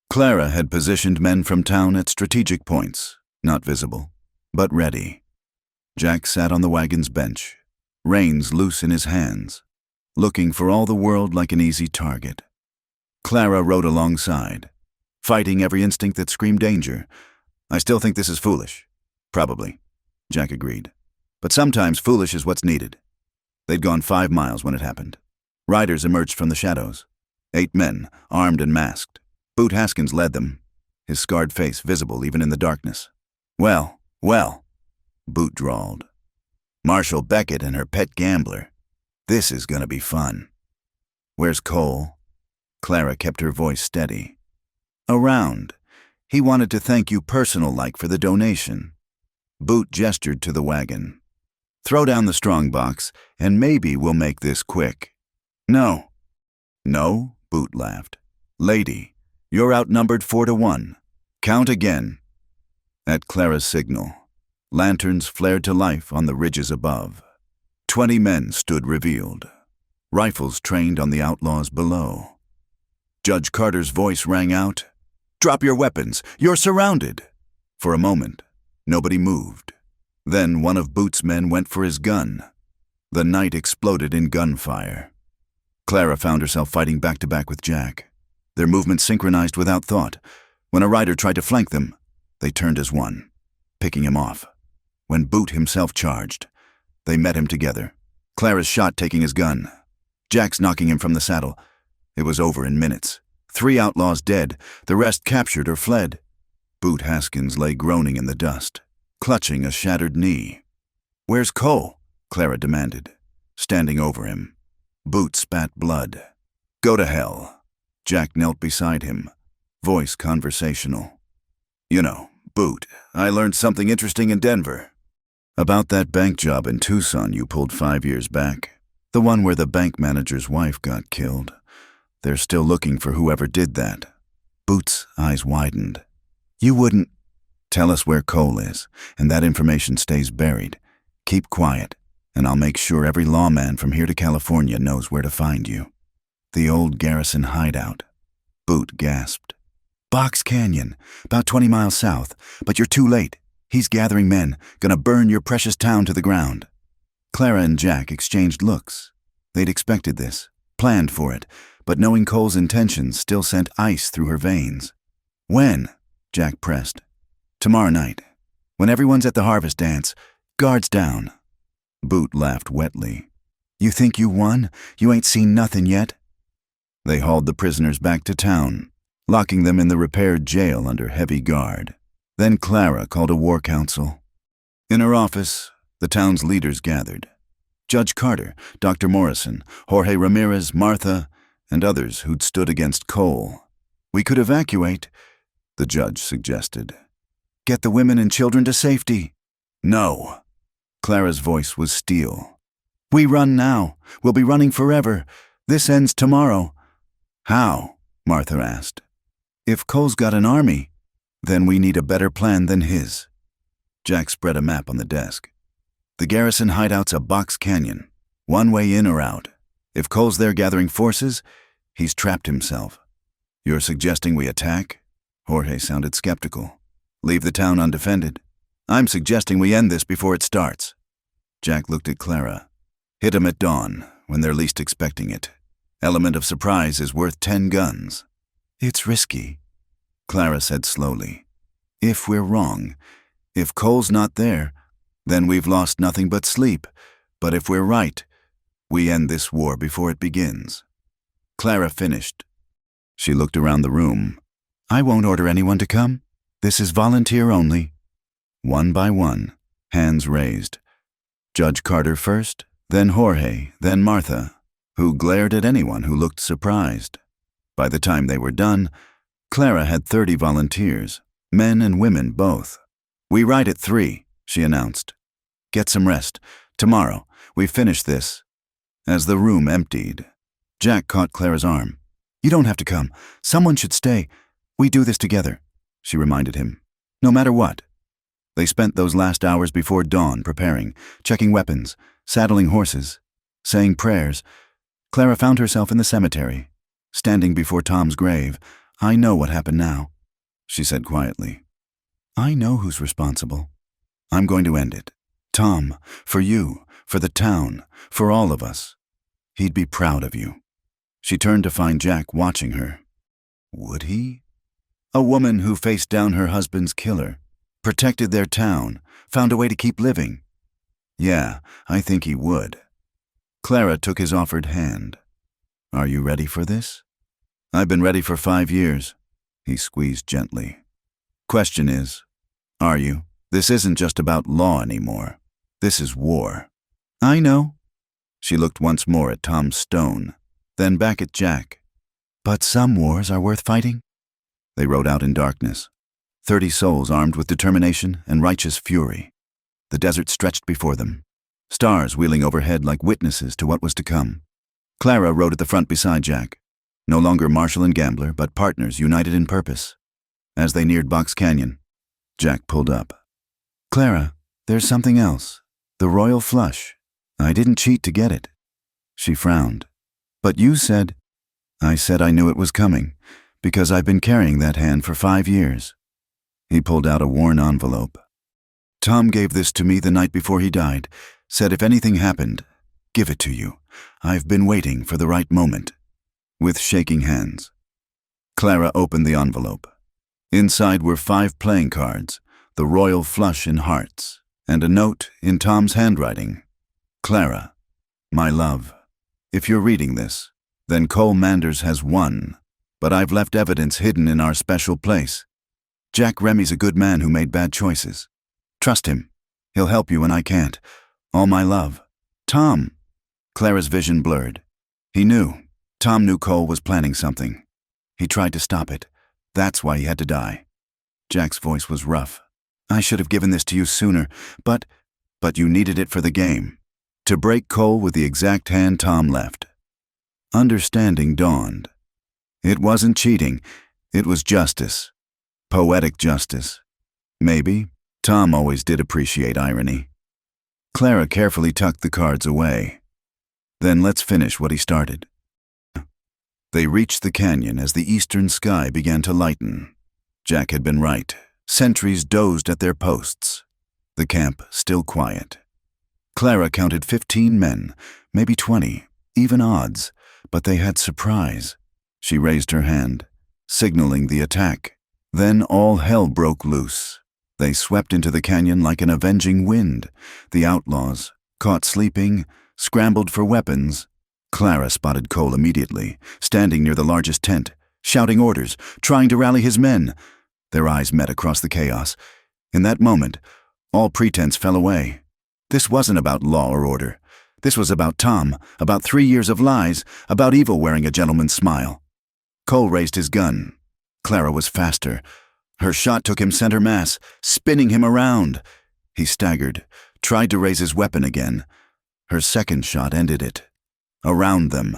Clara had positioned men from town at strategic points, not visible, but ready. Jack sat on the wagon's bench, reins loose in his hands, looking for all the world like an easy target. Clara rode alongside, fighting every instinct that screamed danger. I still think this is foolish. Probably, Jack agreed. But sometimes foolish is what's needed. They'd gone 5 miles when it happened. Riders emerged from the shadows. 8 men, armed and masked. Boot Haskins led them, his scarred face visible even in the darkness. Well, Boot drawled. Marshal Beckett and her pet gambler. This is gonna be fun. Where's Cole? Clara kept her voice steady. Around. He wanted to thank you personal-like for the donation. Boot gestured to the wagon. Throw down the strong box, and maybe we'll make this quick. No. No? Boot laughed. Lady, you're outnumbered 4-1. Count again. At Clara's signal, lanterns flared to life on the ridges above. 20 men stood revealed, rifles trained on the outlaws below. Judge Carter's voice rang out, Drop your weapons, you're surrounded. For a moment, nobody moved. Then one of Boot's men went for his gun. The night exploded in gunfire. Clara found herself fighting back-to-back with Jack. Their movements synchronized without thought. When a rider tried to flank them, they turned as one, picking him off. When Boot himself charged, they met him together. Clara's shot taking his gun. Jack's knocking him from the saddle. It was over in minutes. 3 outlaws dead, the rest captured or fled. Boot Haskins lay groaning in the dust, clutching a shattered knee. Where's Cole? Clara demanded, standing over him. Boot spat blood. Go to hell. Jack knelt beside him, voice conversational. You know, Boot, I learned something interesting in Denver. About that bank job in Tucson you pulled 5 years back. The one where the bank manager's wife got killed. They're still looking for whoever did that. Boot's eyes widened. You wouldn't... Tell us where Cole is, and that information stays buried. Keep quiet, and I'll make sure every lawman from here to California knows where to find you. The old Garrison hideout. Boot gasped. Box Canyon, about 20 miles south, but you're too late. He's gathering men, gonna burn your precious town to the ground. Clara and Jack exchanged looks. They'd expected this, planned for it, but knowing Cole's intentions still sent ice through her veins. When? Jack pressed. Tomorrow night. When everyone's at the harvest dance, Guards down. Boot laughed wetly. You think you won? You ain't seen nothing yet. They hauled the prisoners back to town, locking them in the repaired jail under heavy guard. Then Clara called a war council. In her office, the town's leaders gathered. Judge Carter, Dr. Morrison, Jorge Ramirez, Martha, and others who'd stood against Cole. We could evacuate, the judge suggested. Get the women and children to safety. No. Clara's voice was steel. We run now. We'll be running forever. This ends tomorrow. How? Martha asked. If Cole's got an army, then we need a better plan than his. Jack spread a map on the desk. The garrison hideout's a box canyon, one way in or out. If Cole's there gathering forces, he's trapped himself. You're suggesting we attack? Jorge sounded skeptical. Leave the town undefended? I'm suggesting we end this before it starts. Jack looked at Clara. Hit 'em at dawn, when they're least expecting it. Element of surprise is worth 10 guns. It's risky, Clara said slowly. If we're wrong, if Cole's not there, then we've lost nothing but sleep. But if we're right, we end this war before it begins. Clara finished. She looked around the room. I won't order anyone to come. This is volunteer only. One by one, hands raised. Judge Carter first, then Jorge, then Martha, who glared at anyone who looked surprised. By the time they were done, Clara had 30 volunteers, men and women both. We ride at 3, she announced. Get some rest. Tomorrow, we finish this. As the room emptied, Jack caught Clara's arm. You don't have to come. Someone should stay. We do this together, she reminded him. No matter what. They spent those last hours before dawn preparing, checking weapons, saddling horses, saying prayers. Clara found herself in the cemetery, standing before Tom's grave. I know what happened now, she said quietly. I know who's responsible. I'm going to end it. Tom, for you, for the town, for all of us. He'd be proud of you. She turned to find Jack watching her. Would he? A woman who faced down her husband's killer, protected their town, found a way to keep living. Yeah, I think he would. Clara took his offered hand. Are you ready for this? I've been ready for 5 years. He squeezed gently. Question is, are you? This isn't just about law anymore. This is war. I know. She looked once more at Tom Stone, then back at Jack. But some wars are worth fighting. They rode out in darkness, 30 souls armed with determination and righteous fury. The desert stretched before them, stars wheeling overhead like witnesses to what was to come. Clara rode at the front beside Jack, no longer Marshal and gambler, but partners united in purpose. As they neared Box Canyon, Jack pulled up. Clara, there's something else. The royal flush. I didn't cheat to get it. She frowned. But you said... I said I knew it was coming, because I've been carrying that hand for 5 years. He pulled out a worn envelope. Tom gave this to me the night before he died, said if anything happened, give it to you. I've been waiting for the right moment. With shaking hands, Clara opened the envelope. Inside were 5 playing cards, the royal flush in hearts, and a note in Tom's handwriting. Clara, my love, if you're reading this, then Cole Manders has won, but I've left evidence hidden in our special place. Jack Remy's a good man who made bad choices. Trust him. He'll help you when I can't. All my love. Tom. Clara's vision blurred. He knew. Tom knew Cole was planning something. He tried to stop it. That's why he had to die. Jack's voice was rough. I should have given this to you sooner, but you needed it for the game. To break Cole with the exact hand Tom left. Understanding dawned. It wasn't cheating. It was justice. Poetic justice. Maybe. Tom always did appreciate irony. Clara carefully tucked the cards away. Then let's finish what he started. They reached the canyon as the eastern sky began to lighten. Jack had been right. Sentries dozed at their posts. The camp still quiet. Clara counted 15 men, maybe 20, even odds, but they had surprise. She raised her hand, signaling the attack. Then all hell broke loose. They swept into the canyon like an avenging wind. The outlaws, caught sleeping, scrambled for weapons. Clara spotted Cole immediately, standing near the largest tent, shouting orders, trying to rally his men. Their eyes met across the chaos. In that moment, all pretense fell away. This wasn't about law or order. This was about Tom, about 3 years of lies, about evil wearing a gentleman's smile. Cole raised his gun. Clara was faster. Her shot took him center mass, spinning him around. He staggered, tried to raise his weapon again. Her second shot ended it. Around them,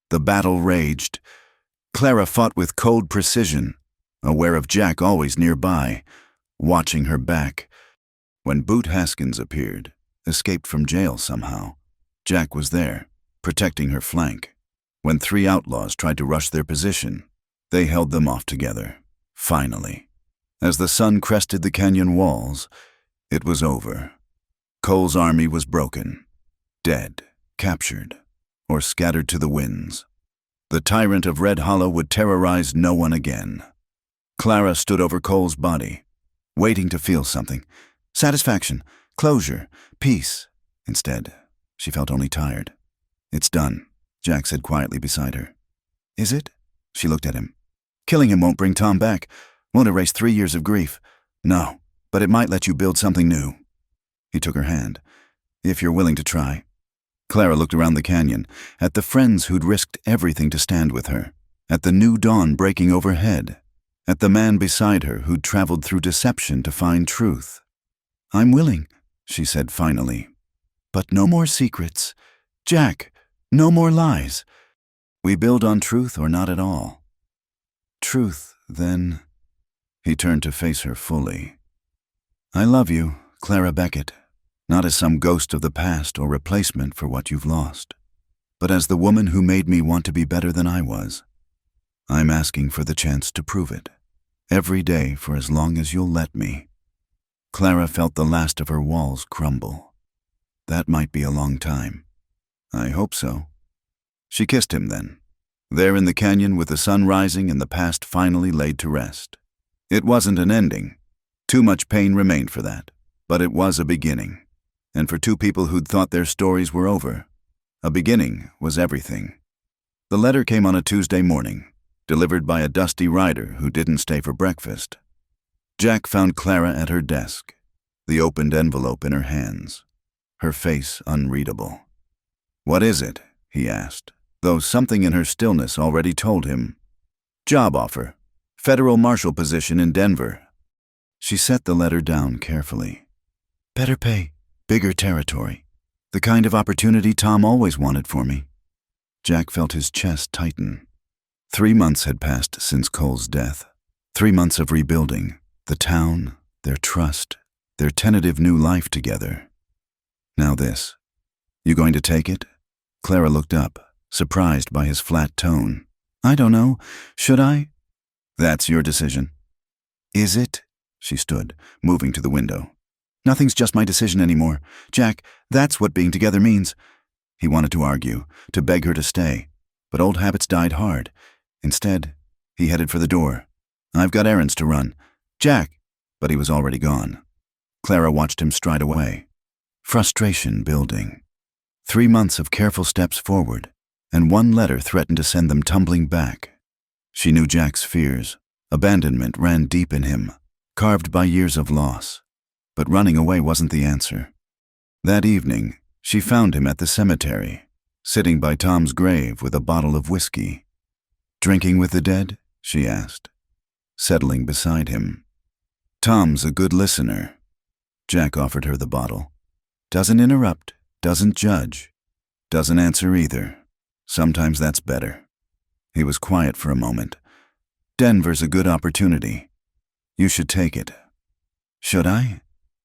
the battle raged. Clara fought with cold precision, aware of Jack always nearby, watching her back. When Boot Haskins appeared, escaped from jail somehow, Jack was there, protecting her flank. When 3 outlaws tried to rush their position, they held them off together, finally. As the sun crested the canyon walls, it was over. Cole's army was broken, dead, captured, or scattered to the winds. The tyrant of Red Hollow would terrorize no one again. Clara stood over Cole's body, waiting to feel something. Satisfaction, closure, peace. Instead, she felt only tired. "It's done," Jack said quietly beside her. "Is it?" She looked at him. "Killing him won't bring Tom back, won't erase 3 years of grief. No, but it might let you build something new." He took her hand. "If you're willing to try." Clara looked around the canyon, at the friends who'd risked everything to stand with her, at the new dawn breaking overhead, at the man beside her who'd traveled through deception to find truth. "I'm willing," she said finally. "But no more secrets. Jack, no more lies. We build on truth or not at all." "Truth, then." He turned to face her fully. "I love you, Clara Beckett, not as some ghost of the past or replacement for what you've lost, but as the woman who made me want to be better than I was. I'm asking for the chance to prove it, every day for as long as you'll let me." Clara felt the last of her walls crumble. That might be a long time. "I hope so." She kissed him then, there in the canyon with the sun rising and the past finally laid to rest. It wasn't an ending. Too much pain remained for that, but it was a beginning. And for 2 people who'd thought their stories were over, a beginning was everything. The letter came on a Tuesday morning, delivered by a dusty rider who didn't stay for breakfast. Jack found Clara at her desk, the opened envelope in her hands, her face unreadable. "What is it?" he asked, though something in her stillness already told him. "Job offer. Federal Marshal position in Denver." She set the letter down carefully. "Better pay, bigger territory. The kind of opportunity Tom always wanted for me." Jack felt his chest tighten. 3 months had passed since Cole's death. 3 months of rebuilding, the town, their trust, their tentative new life together. Now this. "You going to take it?" Clara looked up, surprised by his flat tone. "I don't know. Should I?" "That's your decision." "Is it?" She stood, moving to the window. "Nothing's just my decision anymore. Jack, that's what being together means." He wanted to argue, to beg her to stay, but old habits died hard. Instead, he headed for the door. "I've got errands to run. Jack!" But he was already gone. Clara watched him stride away. Frustration building. 3 months of careful steps forward, and 1 letter threatened to send them tumbling back. She knew Jack's fears. Abandonment ran deep in him, carved by years of loss. But running away wasn't the answer. That evening, she found him at the cemetery, sitting by Tom's grave with a bottle of whiskey. "Drinking with the dead?" she asked, settling beside him. "Tom's a good listener." Jack offered her the bottle. "Doesn't interrupt, doesn't judge, doesn't answer either. Sometimes that's better." He was quiet for a moment. "Denver's a good opportunity. You should take it." "Should I?"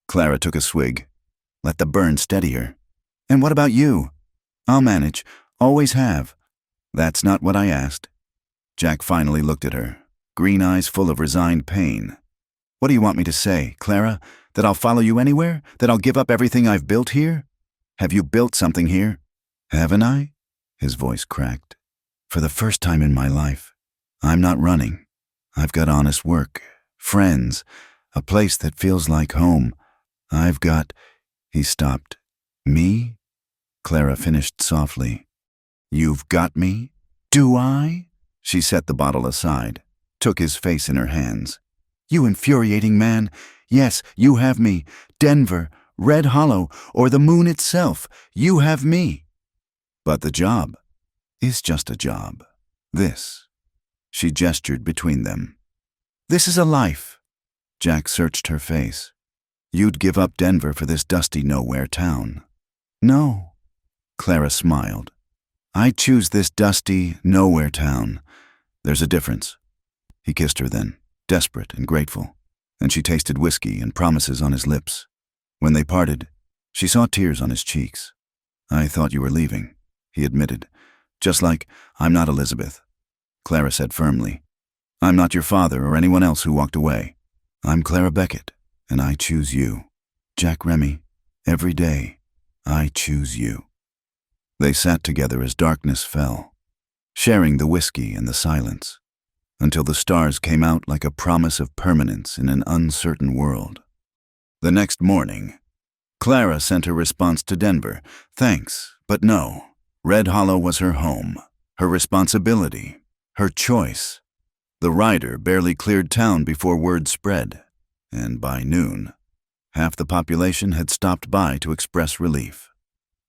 Clara took a swig. Let the burn steady her. "And what about you?" "I'll manage. Always have." "That's not what I asked." Jack finally looked at her, green eyes full of resigned pain. "What do you want me to say, Clara? That I'll follow you anywhere? That I'll give up everything I've built here? Have you built something here?" "Haven't I?" His voice cracked. "For the first time in my life, I'm not running. I've got honest work, friends, A place that feels like home. I've got—" He stopped. "Me?" Clara finished softly. "You've got me? Do I?" She set the bottle aside, took his face in her hands. "You infuriating man. Yes, you have me. Denver, Red Hollow, or the moon itself. You have me. But the job is just a job. This." She gestured between them. "This is a life." Jack searched her face. "You'd give up Denver for this dusty nowhere town." "No." Clara smiled. "I choose this dusty nowhere town. There's a difference." He kissed her then, desperate and grateful, and she tasted whiskey and promises on his lips. When they parted, she saw tears on his cheeks. "I thought you were leaving," he admitted. "Just like, I'm not Elizabeth." Clara said firmly, "I'm not your father or anyone else who walked away. I'm Clara Beckett, and I choose you. Jack Remy, every day, I choose you." They sat together as darkness fell, sharing the whiskey and the silence, until the stars came out like a promise of permanence in an uncertain world. The next morning, Clara sent her response to Denver. Thanks, but no. Red Hollow was her home, her responsibility, her choice. The rider barely cleared town before word spread, and by noon, half the population had stopped by to express relief.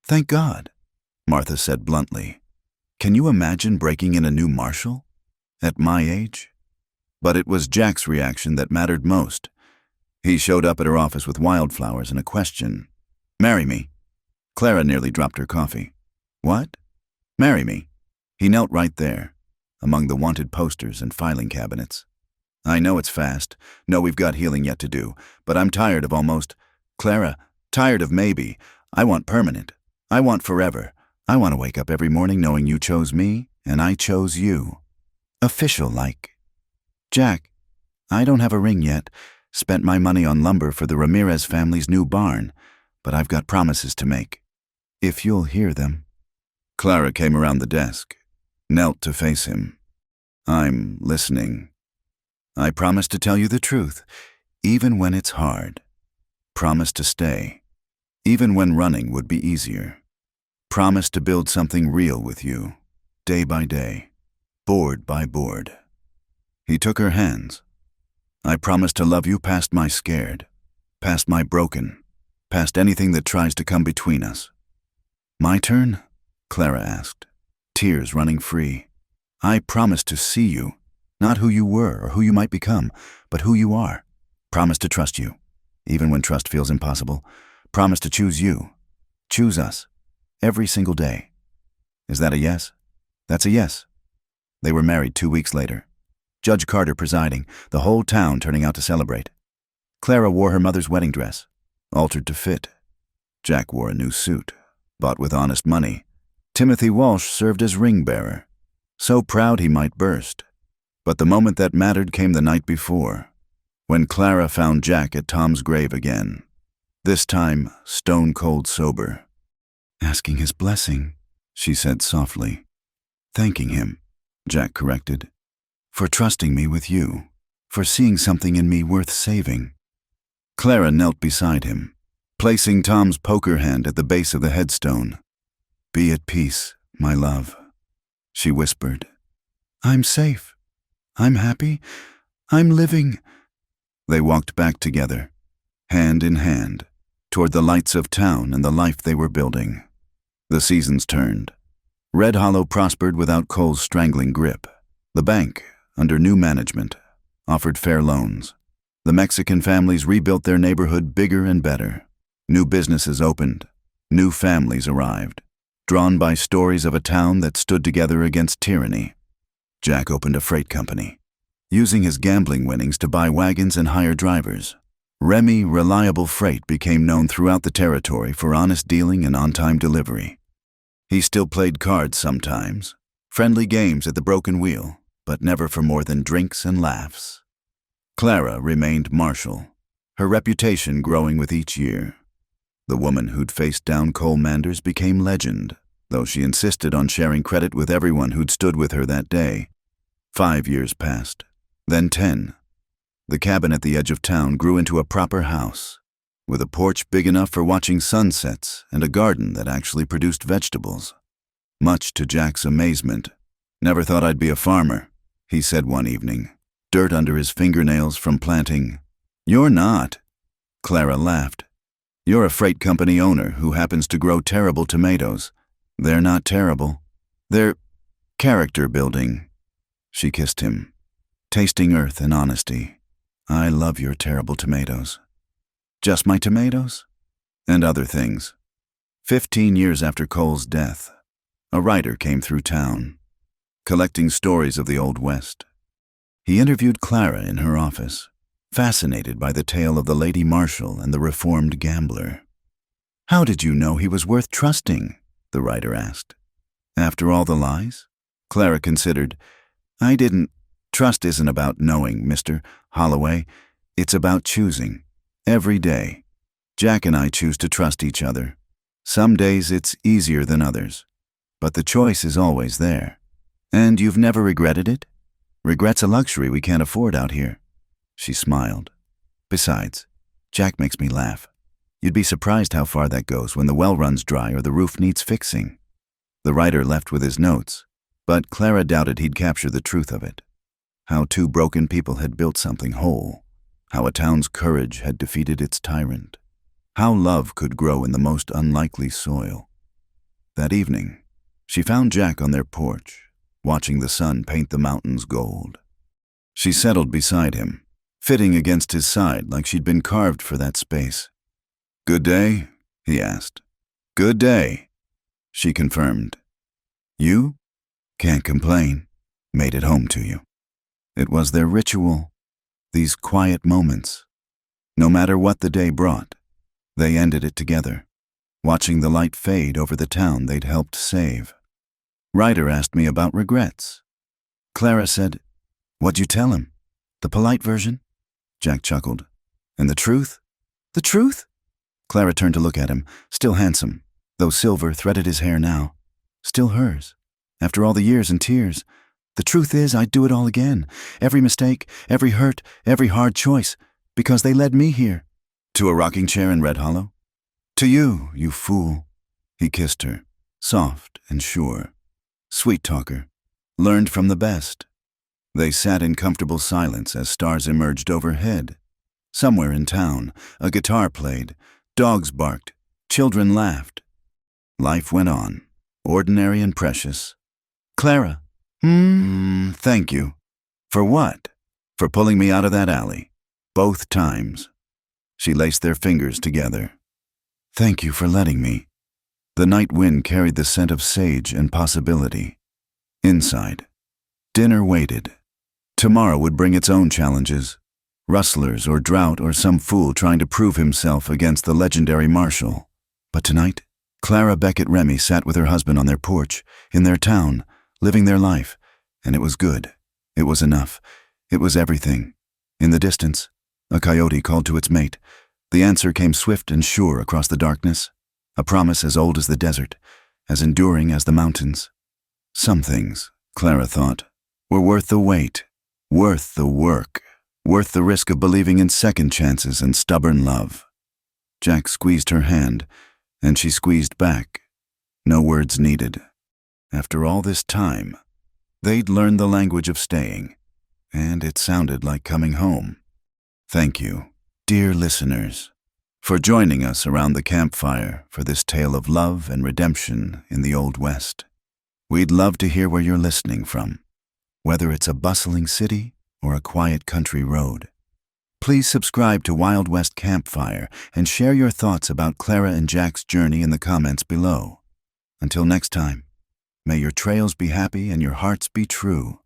"Thank God," Martha said bluntly. "Can you imagine breaking in a new Marshal? At my age?" But it was Jack's reaction that mattered most. He showed up at her office with wildflowers and a question. "Marry me." Clara nearly dropped her coffee. "What?" "Marry me." He knelt right there, among the wanted posters and filing cabinets. "I know it's fast, know we've got healing yet to do, but I'm tired of almost— Clara, tired of maybe. I want permanent. I want forever. I want to wake up every morning knowing you chose me, and I chose you. Official like. Jack, I don't have a ring yet. Spent my money on lumber for the Ramirez family's new barn, but I've got promises to make. If you'll hear them." Clara came around the desk, knelt to face him. "I'm listening. I promise to tell you the truth, even when it's hard. Promise to stay, even when running would be easier. Promise to build something real with you, day by day, board by board." He took her hands. "I promise to love you past my scared, past my broken, past anything that tries to come between us." "My turn?" Clara asked, tears running free. "I promise to see you, not who you were or who you might become, but who you are. Promise to trust you, even when trust feels impossible. Promise to choose you, choose us, every single day. Is that a yes?" "That's a yes." They were married 2 weeks later. Judge Carter presiding, the whole town turning out to celebrate. Clara wore her mother's wedding dress, altered to fit. Jack wore a new suit, bought with honest money. Timothy Walsh served as ring bearer, so proud he might burst. But the moment that mattered came the night before, when Clara found Jack at Tom's grave again, this time stone-cold sober. "Asking his blessing," she said softly. "Thanking him," Jack corrected. "For trusting me with you, for seeing something in me worth saving." Clara knelt beside him, placing Tom's poker hand at the base of the headstone. "Be at peace, my love," she whispered. "I'm safe. I'm happy. I'm living." They walked back together, hand in hand, toward the lights of town and the life they were building. The seasons turned. Red Hollow prospered without Cole's strangling grip. The bank, under new management, offered fair loans. The Mexican families rebuilt their neighborhood bigger and better. New businesses opened. New families arrived, drawn by stories of a town that stood together against tyranny. Jack opened a freight company, using his gambling winnings to buy wagons and hire drivers. Remy Reliable Freight became known throughout the territory for honest dealing and on-time delivery. He still played cards sometimes, friendly games at the Broken Wheel, but never for more than drinks and laughs. Clara remained Marshal, her reputation growing with each year. The woman who'd faced down Cole Manders became legend, though she insisted on sharing credit with everyone who'd stood with her that day. 5 years passed, then 10. The cabin at the edge of town grew into a proper house, with a porch big enough for watching sunsets and a garden that actually produced vegetables. Much to Jack's amazement. "Never thought I'd be a farmer," he said one evening, dirt under his fingernails from planting. "You're not." Clara laughed. "You're a freight company owner who happens to grow terrible tomatoes. They're not terrible. They're character building." She kissed him, tasting earth and honesty. "I love your terrible tomatoes." "Just my tomatoes?" "And other things." 15 years after Cole's death, a writer came through town, collecting stories of the Old West. He interviewed Clara in her office, fascinated by the tale of the Lady Marshal and the reformed gambler. "How did you know he was worth trusting?" the writer asked. "After all the lies?" Clara considered. "I didn't. Trust isn't about knowing, Mr. Holloway. It's about choosing. Every day. Jack and I choose to trust each other. Some days it's easier than others. But the choice is always there. And you've never regretted it? Regret's a luxury we can't afford out here." She smiled. "Besides, Jack makes me laugh. You'd be surprised how far that goes when the well runs dry or the roof needs fixing." The writer left with his notes, but Clara doubted he'd capture the truth of it. How two broken people had built something whole. How a town's courage had defeated its tyrant. How love could grow in the most unlikely soil. That evening, she found Jack on their porch, watching the sun paint the mountains gold. She settled beside him, fitting against his side like she'd been carved for that space. "Good day?" he asked. "Good day," she confirmed. "You? Can't complain. Made it home to you." It was their ritual, these quiet moments. No matter what the day brought, they ended it together, watching the light fade over the town they'd helped save. Ryder asked me about regrets. Clara said, "What'd you tell him? The polite version?" Jack chuckled. "And the truth?" "The truth?" Clara turned to look at him, still handsome, though silver threaded his hair now. Still hers, after all the years and tears. "The truth is, I'd do it all again. Every mistake, every hurt, every hard choice, because they led me here." "To a rocking chair in Red Hollow?" "To you, you fool." He kissed her, soft and sure. Sweet talker, learned from the best. They sat in comfortable silence as stars emerged overhead. Somewhere in town, a guitar played, dogs barked, children laughed. Life went on, ordinary and precious. "Clara, thank you." "For what?" "For pulling me out of that alley. Both times." She laced their fingers together. "Thank you for letting me." The night wind carried the scent of sage and possibility. Inside, dinner waited. Tomorrow would bring its own challenges. Rustlers or drought or some fool trying to prove himself against the legendary Marshal. But tonight, Clara Beckett Remy sat with her husband on their porch, in their town, living their life, and it was good. It was enough. It was everything. In the distance, a coyote called to its mate. The answer came swift and sure across the darkness, a promise as old as the desert, as enduring as the mountains. Some things, Clara thought, were worth the wait, worth the work, worth the risk of believing in second chances and stubborn love. Jack squeezed her hand, and she squeezed back. No words needed. After all this time, they'd learned the language of staying, and it sounded like coming home. Thank you, dear listeners, for joining us around the campfire for this tale of love and redemption in the Old West. We'd love to hear where you're listening from, whether it's a bustling city or a quiet country road. Please subscribe to Wild West Campfire and share your thoughts about Clara and Jack's journey in the comments below. Until next time, may your trails be happy and your hearts be true.